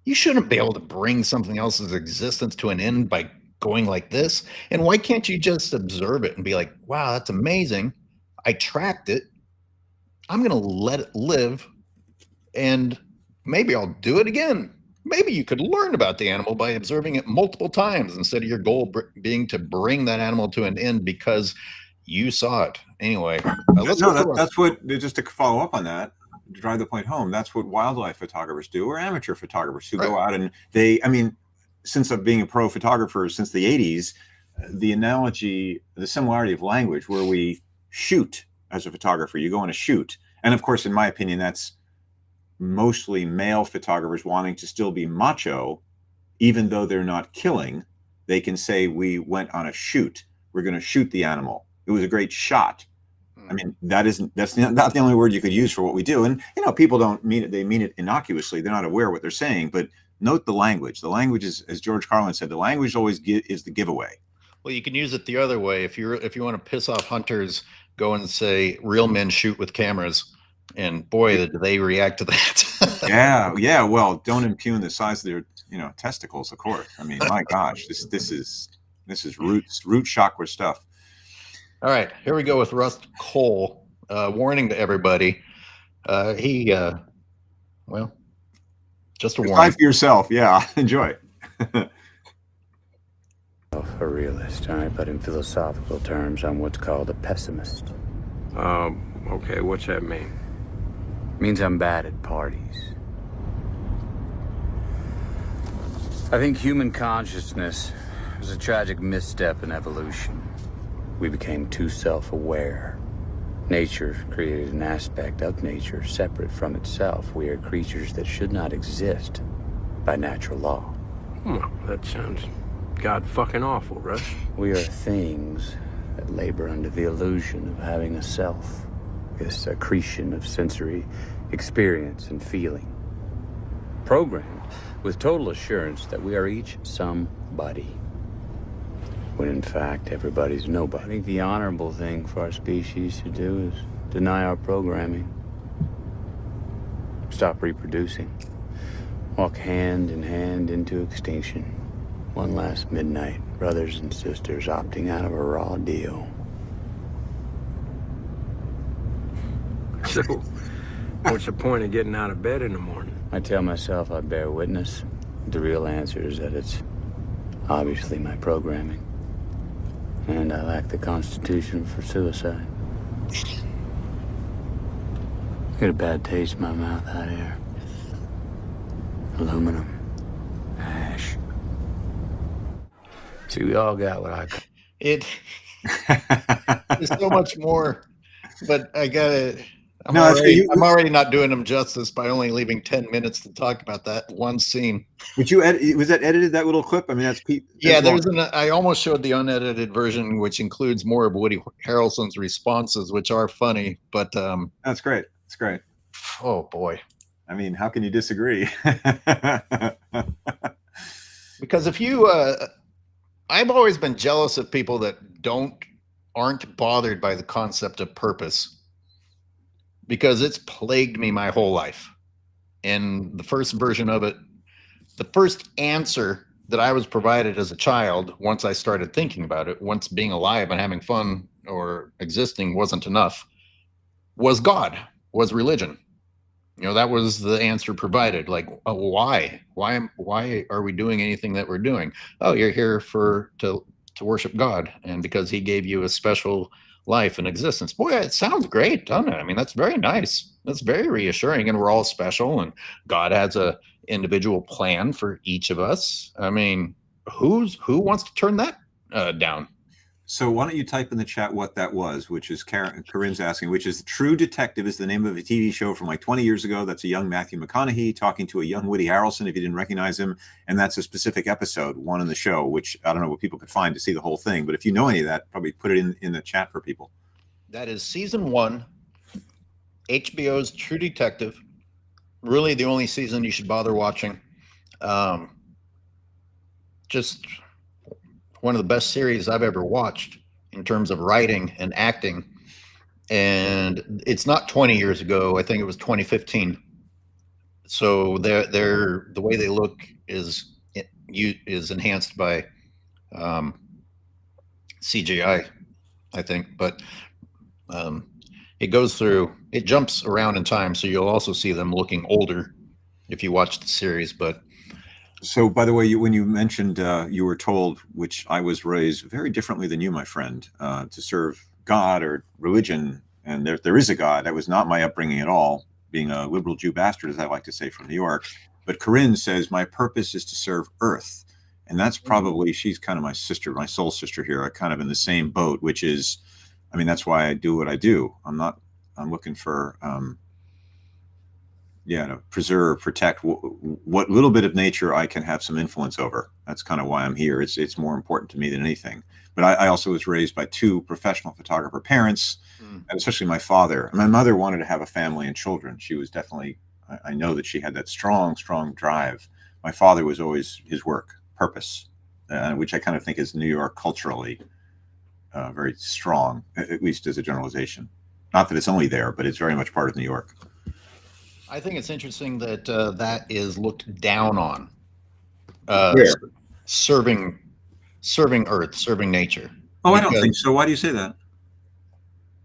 You shouldn't be able to bring something else's existence to an end by going like this. And why can't you just observe it and be like, wow, that's amazing. I tracked it. I'm going to let it live. And maybe I'll do it again. Maybe you could learn about the animal by observing it multiple times instead of your goal being to bring that animal to an end because you saw it. Anyway, that's what, just to follow up on that, to drive the point home, that's what wildlife photographers do, or amateur photographers who go out and since I'm being a pro photographer since the 80s, the similarity of language where we shoot as a photographer, you go on a shoot. And of course, in my opinion, that's mostly male photographers wanting to still be macho, even though they're not killing. They can say, we went on a shoot. We're going to shoot the animal. It was a great shot. I mean, that's not the only word you could use for what we do. And, people don't mean it. They mean it innocuously. They're not aware of what they're saying. But note the language. The language is, as George Carlin said, the language always is the giveaway. Well, you can use it the other way. If you want to piss off hunters, go and say, real men shoot with cameras. And boy, did they react to that. Yeah. Well, don't impugn the size of their, testicles, of course. I mean, my gosh, this is root chakra stuff. All right, here we go with Rust Cohle. Warning to everybody. Just a warning. Decide for yourself. Yeah, enjoy. A realist, all right, but in philosophical terms, I'm what's called a pessimist. Okay, what's that mean? Means I'm bad at parties. I think human consciousness was a tragic misstep in evolution. We became too self-aware. Nature created an aspect of nature separate from itself. We are creatures that should not exist by natural law. Well, that sounds god fucking awful, Russ. We are things that labor under the illusion of having a self, this accretion of sensory experience and feeling, programmed with total assurance that we are each somebody, when in fact everybody's nobody. I think the honorable thing for our species to do is deny our programming, stop reproducing, walk hand in hand into extinction. One last midnight, brothers and sisters opting out of a raw deal. So, what's the point of getting out of bed in the morning? I tell myself I bear witness. The real answer is that it's obviously my programming. And I lack the constitution for suicide. I get a bad taste in my mouth out here. Aluminum. Ash. See, we all got what I call It is so much more, but I gotta. I'm already not doing them justice by only leaving 10 minutes to talk about that one scene. Would you edit? Was that edited? That little clip? I mean, that's Pete. Yeah, I almost showed the unedited version, which includes more of Woody Harrelson's responses, which are funny. But that's great. It's great. Oh boy. I mean, how can you disagree? Because if you, I've always been jealous of people that aren't bothered by the concept of purpose, because it's plagued me my whole life. And the first version of it, the first answer that I was provided as a child, once I started thinking about it, once being alive and having fun or existing wasn't enough, was God, was religion. You know, that was the answer provided. Like, oh, why are we doing anything that we're doing? Oh, you're here to worship God, and because he gave you a special life and existence. Boy, it sounds great, doesn't it? I mean, that's very nice. That's very reassuring, and we're all special, and God has a individual plan for each of us. I mean, who wants to turn that down? So why don't you type in the chat what that was, which is Corinne's asking, which is True Detective is the name of a TV show from like 20 years ago. That's a young Matthew McConaughey talking to a young Woody Harrelson, if you didn't recognize him. And that's a specific episode, one in the show, which I don't know what people could find to see the whole thing. But if you know any of that, probably put it in the chat for people. That is season 1, HBO's True Detective. Really the only season you should bother watching. Just one of the best series I've ever watched in terms of writing and acting. And it's not 20 years ago. I think it was 2015. So the way they look is enhanced by CGI, I think. But it jumps around in time. So you'll also see them looking older if you watch the series. But so, by the way, when you mentioned you were told, which I was raised very differently than you, my friend, to serve God or religion, and there is a God. That was not my upbringing at all, being a liberal Jew bastard, as I like to say, from New York. But Corinne says, my purpose is to serve Earth. And that's probably, she's kind of my sister, my soul sister here. I'm kind of in the same boat, which is, I mean, that's why I do what I do. I'm looking for... to preserve, protect what little bit of nature I can have some influence over. That's kind of why I'm here. It's more important to me than anything. But I also was raised by 2 professional photographer parents, and especially my father. My mother wanted to have a family and children. She was definitely, I know that she had that strong, strong drive. My father was always his work, purpose, which I kind of think is New York culturally very strong, at least as a generalization. Not that it's only there, but it's very much part of New York. I think it's interesting that that is looked down on. Serving Earth, serving nature. Oh, I don't think so. Why do you say that?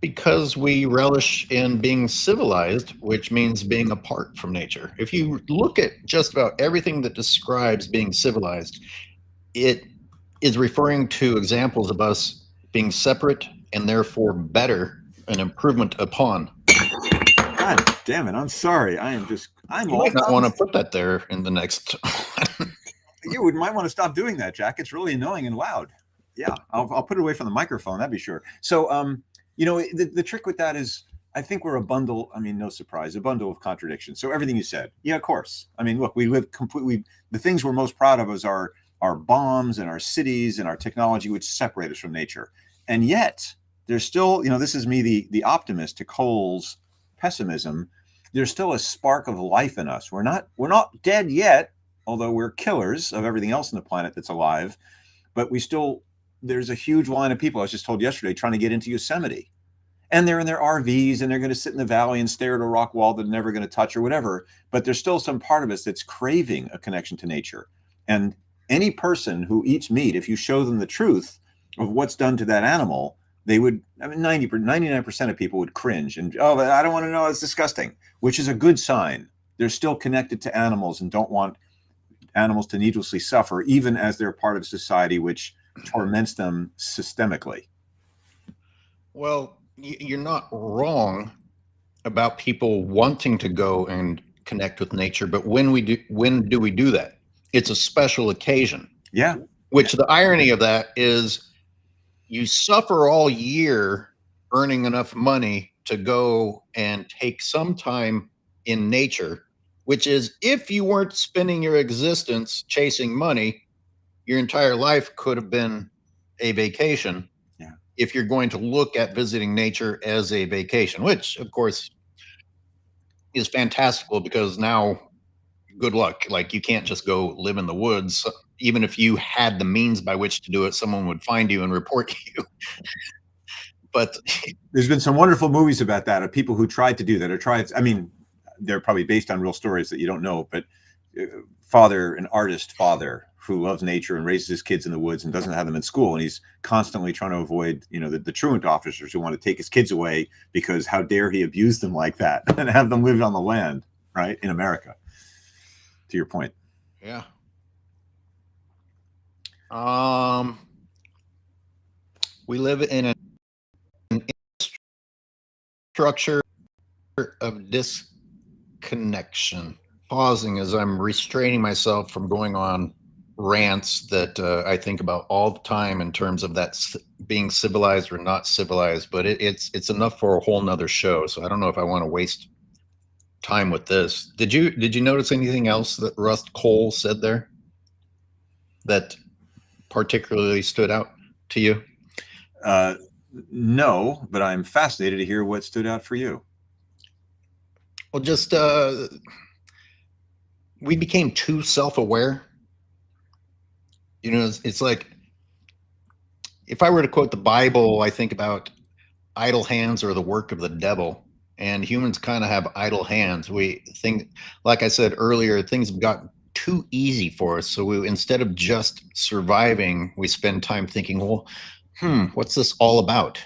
Because we relish in being civilized, which means being apart from nature. If you look at just about everything that describes being civilized, it is referring to examples of us being separate and therefore better, an improvement upon. God damn it! I'm sorry. I'm you might not want to put that there in the next. You might want to stop doing that, Jack. It's really annoying and loud. Yeah, I'll put it away from the microphone. That'd be sure. So, the trick with that is, I think we're a bundle. I mean, no surprise, a bundle of contradictions. So everything you said, yeah, of course. I mean, look, we live completely. The things we're most proud of is our our bombs and our cities and our technology, which separate us from nature. And yet there's still, this is me, the optimist, to Cole's pessimism. There's still a spark of life in us. We're not dead yet, although we're killers of everything else on the planet that's alive. But there's a huge line of people, I was just told yesterday, trying to get into Yosemite. And they're in their RVs and they're going to sit in the valley and stare at a rock wall that they're never going to touch or whatever. But there's still some part of us that's craving a connection to nature. And any person who eats meat, if you show them the truth of what's done to that animal, they would, 99% of people would cringe and, oh, I don't want to know, it's disgusting, which is a good sign. They're still connected to animals and don't want animals to needlessly suffer, even as they're part of society which torments them systemically. Well, you're not wrong about people wanting to go and connect with nature, but when do we do that? It's a special occasion. Yeah. Which the irony of that is you suffer all year earning enough money to go and take some time in nature, which is, if you weren't spending your existence chasing money, your entire life could have been a vacation. Yeah. If you're going to look at visiting nature as a vacation, which of course is fantastical, because now good luck. Like, you can't just go live in the woods. Even if you had the means by which to do it, someone would find you and report you. But there's been some wonderful movies about that, of people who tried to do that, or tried. I mean, they're probably based on real stories that you don't know, but an artist father who loves nature and raises his kids in the woods and doesn't have them in school. And he's constantly trying to avoid, the truant officers who want to take his kids away, because how dare he abuse them like that and have them live on the land, right? In America, to your point. Yeah. We live in an structure of disconnection. Pausing as I'm restraining myself from going on rants that I think about all the time in terms of that being civilized or not civilized, but it's enough for a whole nother show. So I don't know if I want to waste time with this. Did you notice anything else that Rust Cohle said there that particularly stood out to you? No, but I'm fascinated to hear what stood out for you. Well, just we became too self-aware. It's like, if I were to quote the Bible, I think about idle hands are the work of the devil, and humans kind of have idle hands. We think, like I said earlier, things have gotten too easy for us. So instead of just surviving, we spend time thinking, well, what's this all about?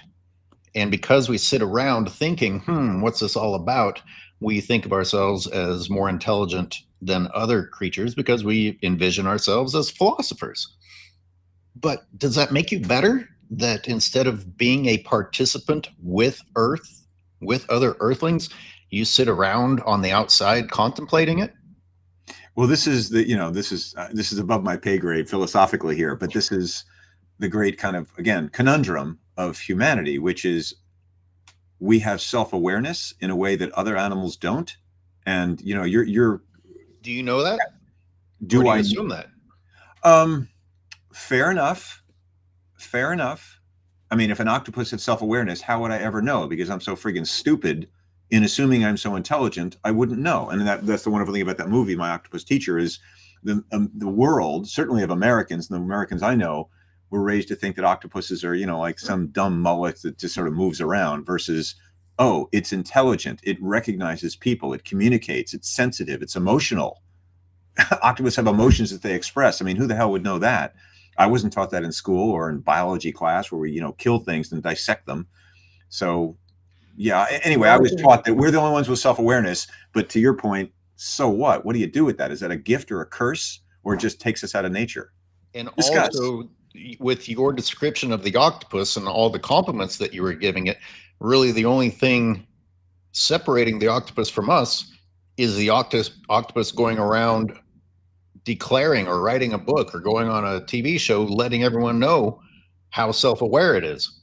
And because we sit around thinking, what's this all about? We think of ourselves as more intelligent than other creatures because we envision ourselves as philosophers. But does that make you better? That instead of being a participant with Earth, with other Earthlings, you sit around on the outside contemplating it? Well, this is this is above my pay grade philosophically here, but this is the great kind of, again, conundrum of humanity, which is we have self-awareness in a way that other animals don't. And you're do you know that? Do I assume that? Fair enough. I mean, if an octopus had self-awareness, how would I ever know? Because I'm so friggin' stupid in assuming I'm so intelligent, I wouldn't know. And that's the wonderful thing about that movie, My Octopus Teacher, is the world, certainly of Americans, and the Americans I know, were raised to think that octopuses are, like some dumb mullet that just sort of moves around, versus, oh, it's intelligent. It recognizes people. It communicates. It's sensitive. It's emotional. Octopus have emotions that they express. I mean, who the hell would know that? I wasn't taught that in school or in biology class, where we, kill things and dissect them. So, yeah. Anyway, I was taught that we're the only ones with self-awareness. But to your point, so what? What do you do with that? Is that a gift or a curse, or it just takes us out of nature? And also, with your description of the octopus and all the compliments that you were giving it, really the only thing separating the octopus from us is the octopus going around declaring or writing a book or going on a TV show, letting everyone know how self-aware it is.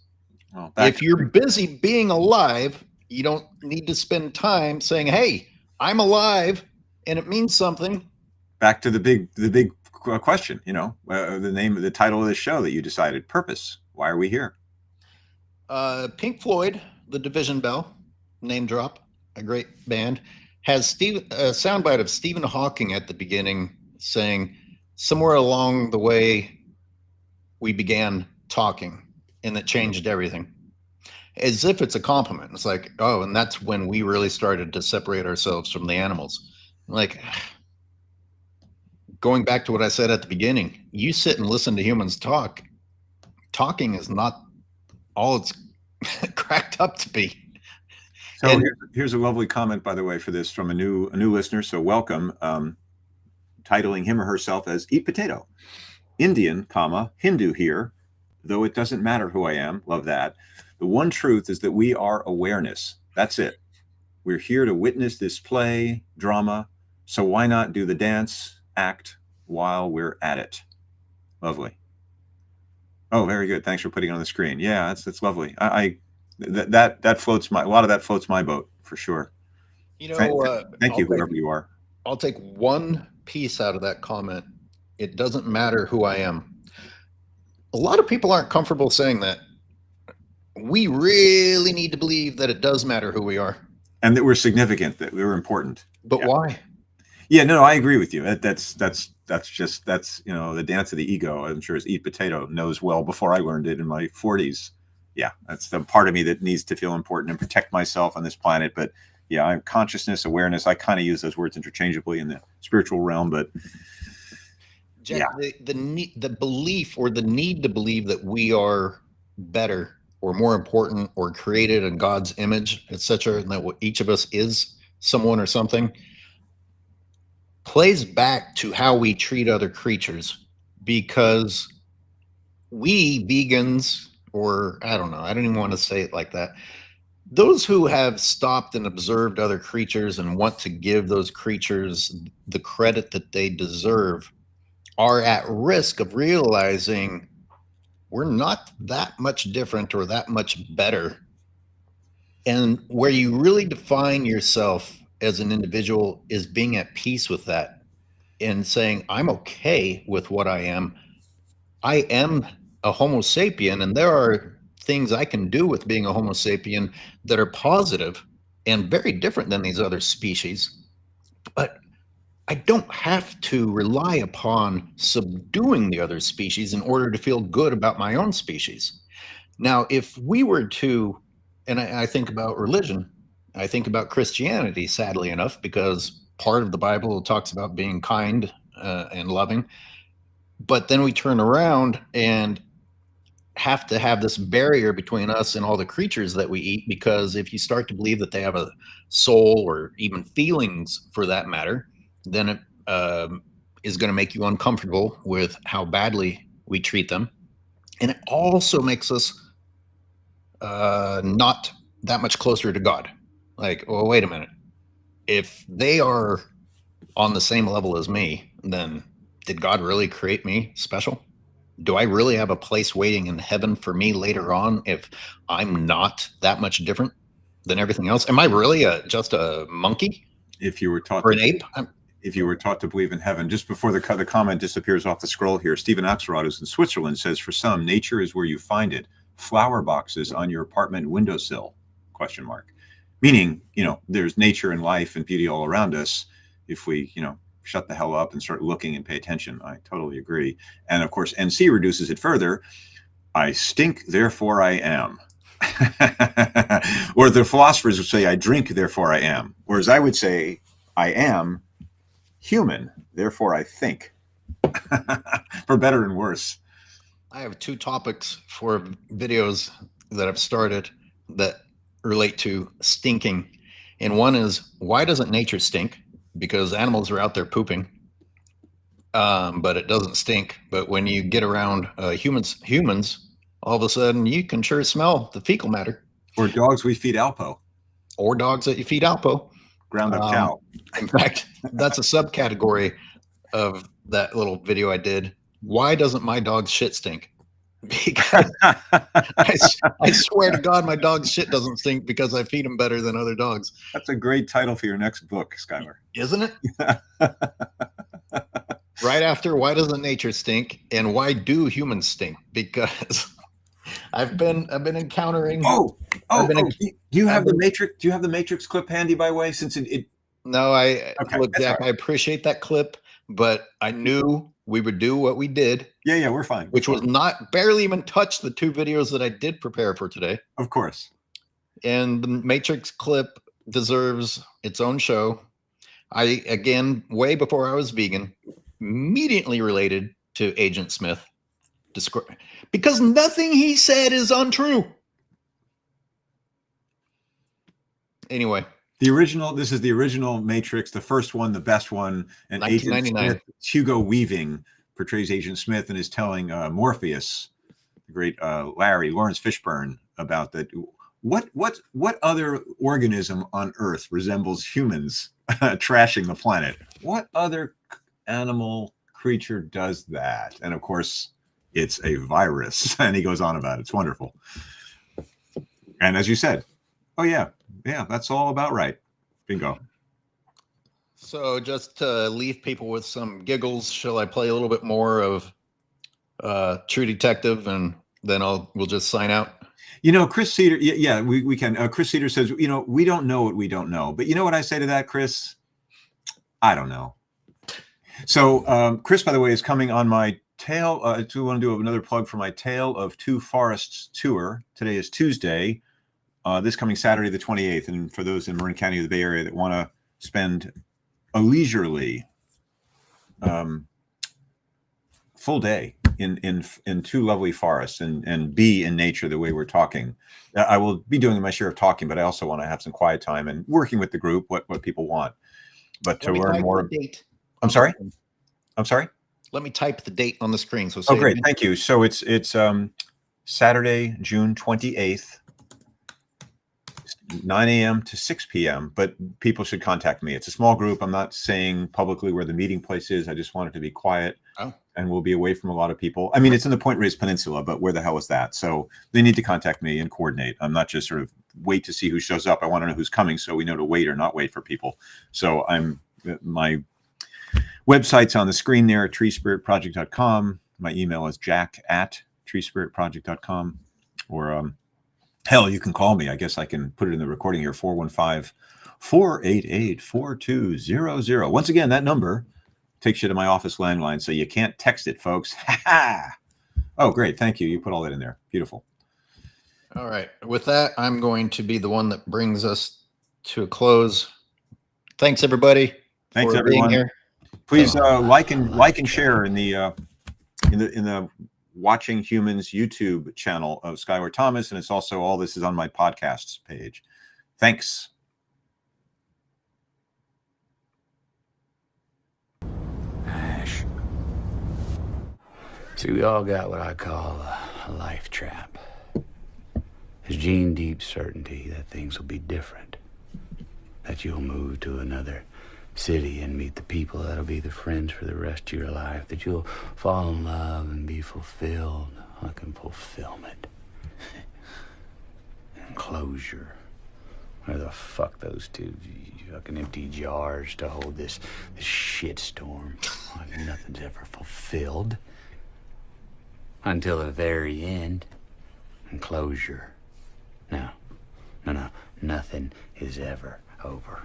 Well, if you're busy being alive, you don't need to spend time saying, hey, I'm alive and it means something. Back to the big question, the title of the show that you decided, purpose. Why are we here? Pink Floyd, The Division Bell, name drop, a great band, has a soundbite of Stephen Hawking at the beginning saying, somewhere along the way, we began talking, and it changed everything. As if it's a compliment. It's like, oh, and that's when we really started to separate ourselves from the animals. Like, going back to what I said at the beginning, you sit and listen to humans talk. Talking is not all it's cracked up to be. So here's a lovely comment, by the way, for this from a new listener. So welcome, titling him or herself as Eat Potato. Indian, Hindu here, though it doesn't matter who I am. Love that. The one truth is that we are awareness. That's it. We're here to witness this play, drama. So why not do the dance, act while we're at it? Lovely. Oh, very good. Thanks for putting it on the screen. Yeah, that's lovely. That floats a lot of that floats my boat for sure. Thank you, whoever you are. I'll take one piece out of that comment. It doesn't matter who I am. A lot of people aren't comfortable saying that. We really need to believe that it does matter who we are. And that we're significant, that we're important. But why? Yeah, no, I agree with you. That's the dance of the ego. I'm sure as Eat Potato knows well before I learned it in my 40s. Yeah, that's the part of me that needs to feel important and protect myself on this planet. But yeah, I'm consciousness, awareness. I kind of use those words interchangeably in the spiritual realm, but Jack, yeah. The belief or the need to believe that we are better or more important or created in God's image, etc., and that each of us is someone or something, plays back to how we treat other creatures. Because we vegans, or I don't know, I don't even want to say it like that, those who have stopped and observed other creatures and want to give those creatures the credit that they deserve are at risk of realizing we're not that much different or that much better. And where you really define yourself as an individual is being at peace with that and saying, I'm okay with what I am. I am a Homo sapien, and there are things I can do with being a Homo sapien that are positive and very different than these other species. But I don't have to rely upon subduing the other species in order to feel good about my own species. Now, if we were to, and I think about religion, I think about Christianity, sadly enough, because part of the Bible talks about being kind and loving. But then we turn around and have to have this barrier between us and all the creatures that we eat, because if you start to believe that they have a soul or even feelings for that matter, then it is going to make you uncomfortable with how badly we treat them. And it also makes us not that much closer to God. Like, oh, wait a minute. If they are on the same level as me, then did God really create me special? Do I really have a place waiting in heaven for me later on if I'm not that much different than everything else? Am I really just a monkey? If you were taught or an ape? If you were taught to believe in heaven. Just before the comment disappears off the scroll here, Stephen Axelrod, who's in Switzerland, says, for some, nature is where you find it. Flower boxes on your apartment windowsill, ? Meaning, there's nature and life and beauty all around us if we, shut the hell up and start looking and pay attention. I totally agree. And of course, NC reduces it further. I stink, therefore I am. Or the philosophers would say, I drink, therefore I am. Whereas I would say, I am human, therefore I think. For better and worse. I have 2 topics for videos that I've started that relate to stinking. And one is, why doesn't nature stink? Because animals are out there pooping, but it doesn't stink. But when you get around humans, all of a sudden you can sure smell the fecal matter. Or dogs we feed Alpo. Or dogs that you feed Alpo. Ground up cow. In fact, that's a subcategory of that little video I did. Why doesn't my dog's shit stink? Because I swear to God, my dog's shit doesn't stink because I feed him better than other dogs. That's a great title for your next book, Skyler. Isn't it? right after why doesn't nature stink and why do humans stink? Because I've been encountering. Do you have the Matrix? Do you have the Matrix clip handy by way? Since it No, okay, look, that's Jack, right. I appreciate that clip, but I knew we would do what we did. Yeah, we're fine. Which was not barely even touch the 2 videos that I did prepare for today. Of course. And the Matrix clip deserves its own show. I, again, way before I was vegan, immediately related to Agent Smith. Because nothing he said is untrue. Anyway. This is the original Matrix, the first one, the best one. And Agent Smith, Hugo Weaving, portrays Agent Smith and is telling Morpheus, the great Lawrence Fishburne, about that. What other organism on Earth resembles humans trashing the planet? What other animal creature does that? And of course, it's a virus. And he goes on about it. It's wonderful. And as you said, oh yeah, that's all about right. Bingo. So just to leave people with some giggles, shall I play a little bit more of True Detective, and then we'll just sign out? Chris Cedar, we can. Chris Cedar says, we don't know what we don't know. But you know what I say to that, Chris? I don't know. So Chris, by the way, is coming on my Tale. I do want to do another plug for my Tale of Two Forests tour. Today is Tuesday. This coming Saturday, the 28th. And for those in Marin County or the Bay Area that want to spend a leisurely full day in 2 lovely forests and be in nature the way we're talking. I will be doing my share of talking, but I also want to have some quiet time and working with the group, what people want. But to learn more. Date. I'm sorry. Let me type the date on the screen. So great. Thank you. So it's Saturday, June 28th. 9 a.m. to 6 p.m. But people should contact me. It's a small group. I'm not saying publicly where the meeting place is. I just want it to be quiet. And we'll be away from a lot of people. I mean, it's in the Point Reyes Peninsula, but where the hell is that? So they need to contact me and coordinate. I'm not just sort of wait to see who shows up. I want to know who's coming so we know to wait or not wait for people. So my website's on the screen there at treespiritproject.com. My email is jack@treespiritproject.com. Or hell, you can call me. I guess I can put it in the recording here, 415-488-4200. Once again, that number takes you to my office landline, so you can't text it, folks. Oh, great. Thank you. You put all that in there. Beautiful. All right. With that, I'm going to be the one that brings us to a close. Thanks, everybody. Thanks, everyone. Being here. Please like and share in the Watching Humans YouTube channel of Skyler Thomas, and it's also all this is on my podcasts page. Thanks. Ash. See, we all got what I call a life trap. There's gene deep certainty that things will be different, that you'll move to another city and meet the people that'll be the friends for the rest of your life, that you'll fall in love and be fulfilled, like in fulfillment and closure. Where the fuck those 2 fucking empty jars to hold this shitstorm, like nothing's ever fulfilled until the very end. And closure. No, nothing is ever over.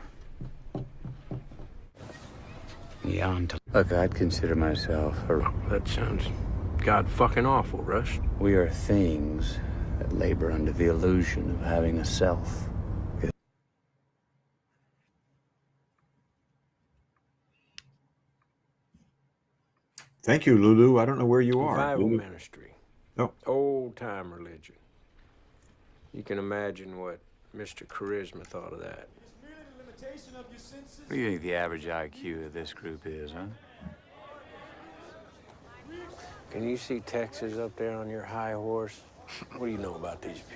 Look, I'd consider myself That sounds god fucking awful, Rust. We are things that labor under the illusion of having a self. Thank you, Lulu. I don't know where you are. Revival ministry. Oh. Old time religion. You can imagine what Mr. Charisma thought of that. What do you think the average IQ of this group is, huh? Can you see Texas up there on your high horse? What do you know about these people?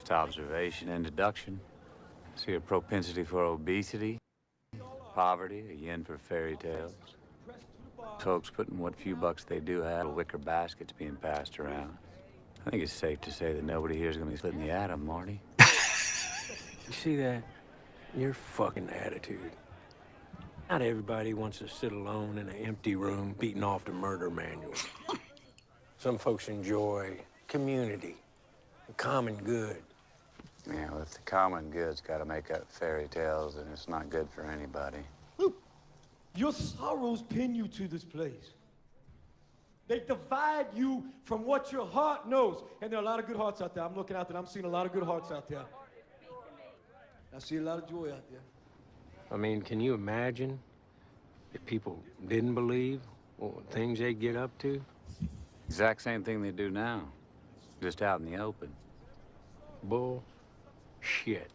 Just observation and deduction. See a propensity for obesity, poverty, a yen for fairy tales. Folks putting what few bucks they do have in wicker baskets being passed around. I think it's safe to say that nobody here is going to be splitting the atom, Marty. You see that? Your fucking attitude. Not everybody wants to sit alone in an empty room beating off the murder manual. Some folks enjoy community, the common good. Yeah, well, if the common good's got to make up fairy tales, then it's not good for anybody. Look, your sorrows pin you to this place. They divide you from what your heart knows. And there are a lot of good hearts out there. I'm looking out there, I'm seeing a lot of good hearts out there. I see a lot of joy out there. I mean, can you imagine if people didn't believe things they get up to? Exact same thing they do now, just out in the open. Bullshit.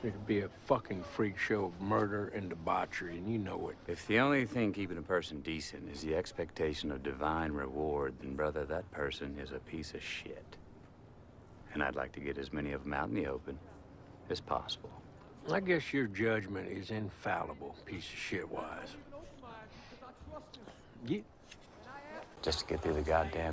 It'd be a fucking freak show of murder and debauchery, and you know it. If the only thing keeping a person decent is the expectation of divine reward, then, brother, that person is a piece of shit. And I'd like to get as many of them out in the open as possible. I guess your judgment is infallible, piece of shit-wise. Yeah. Just to get through the goddamn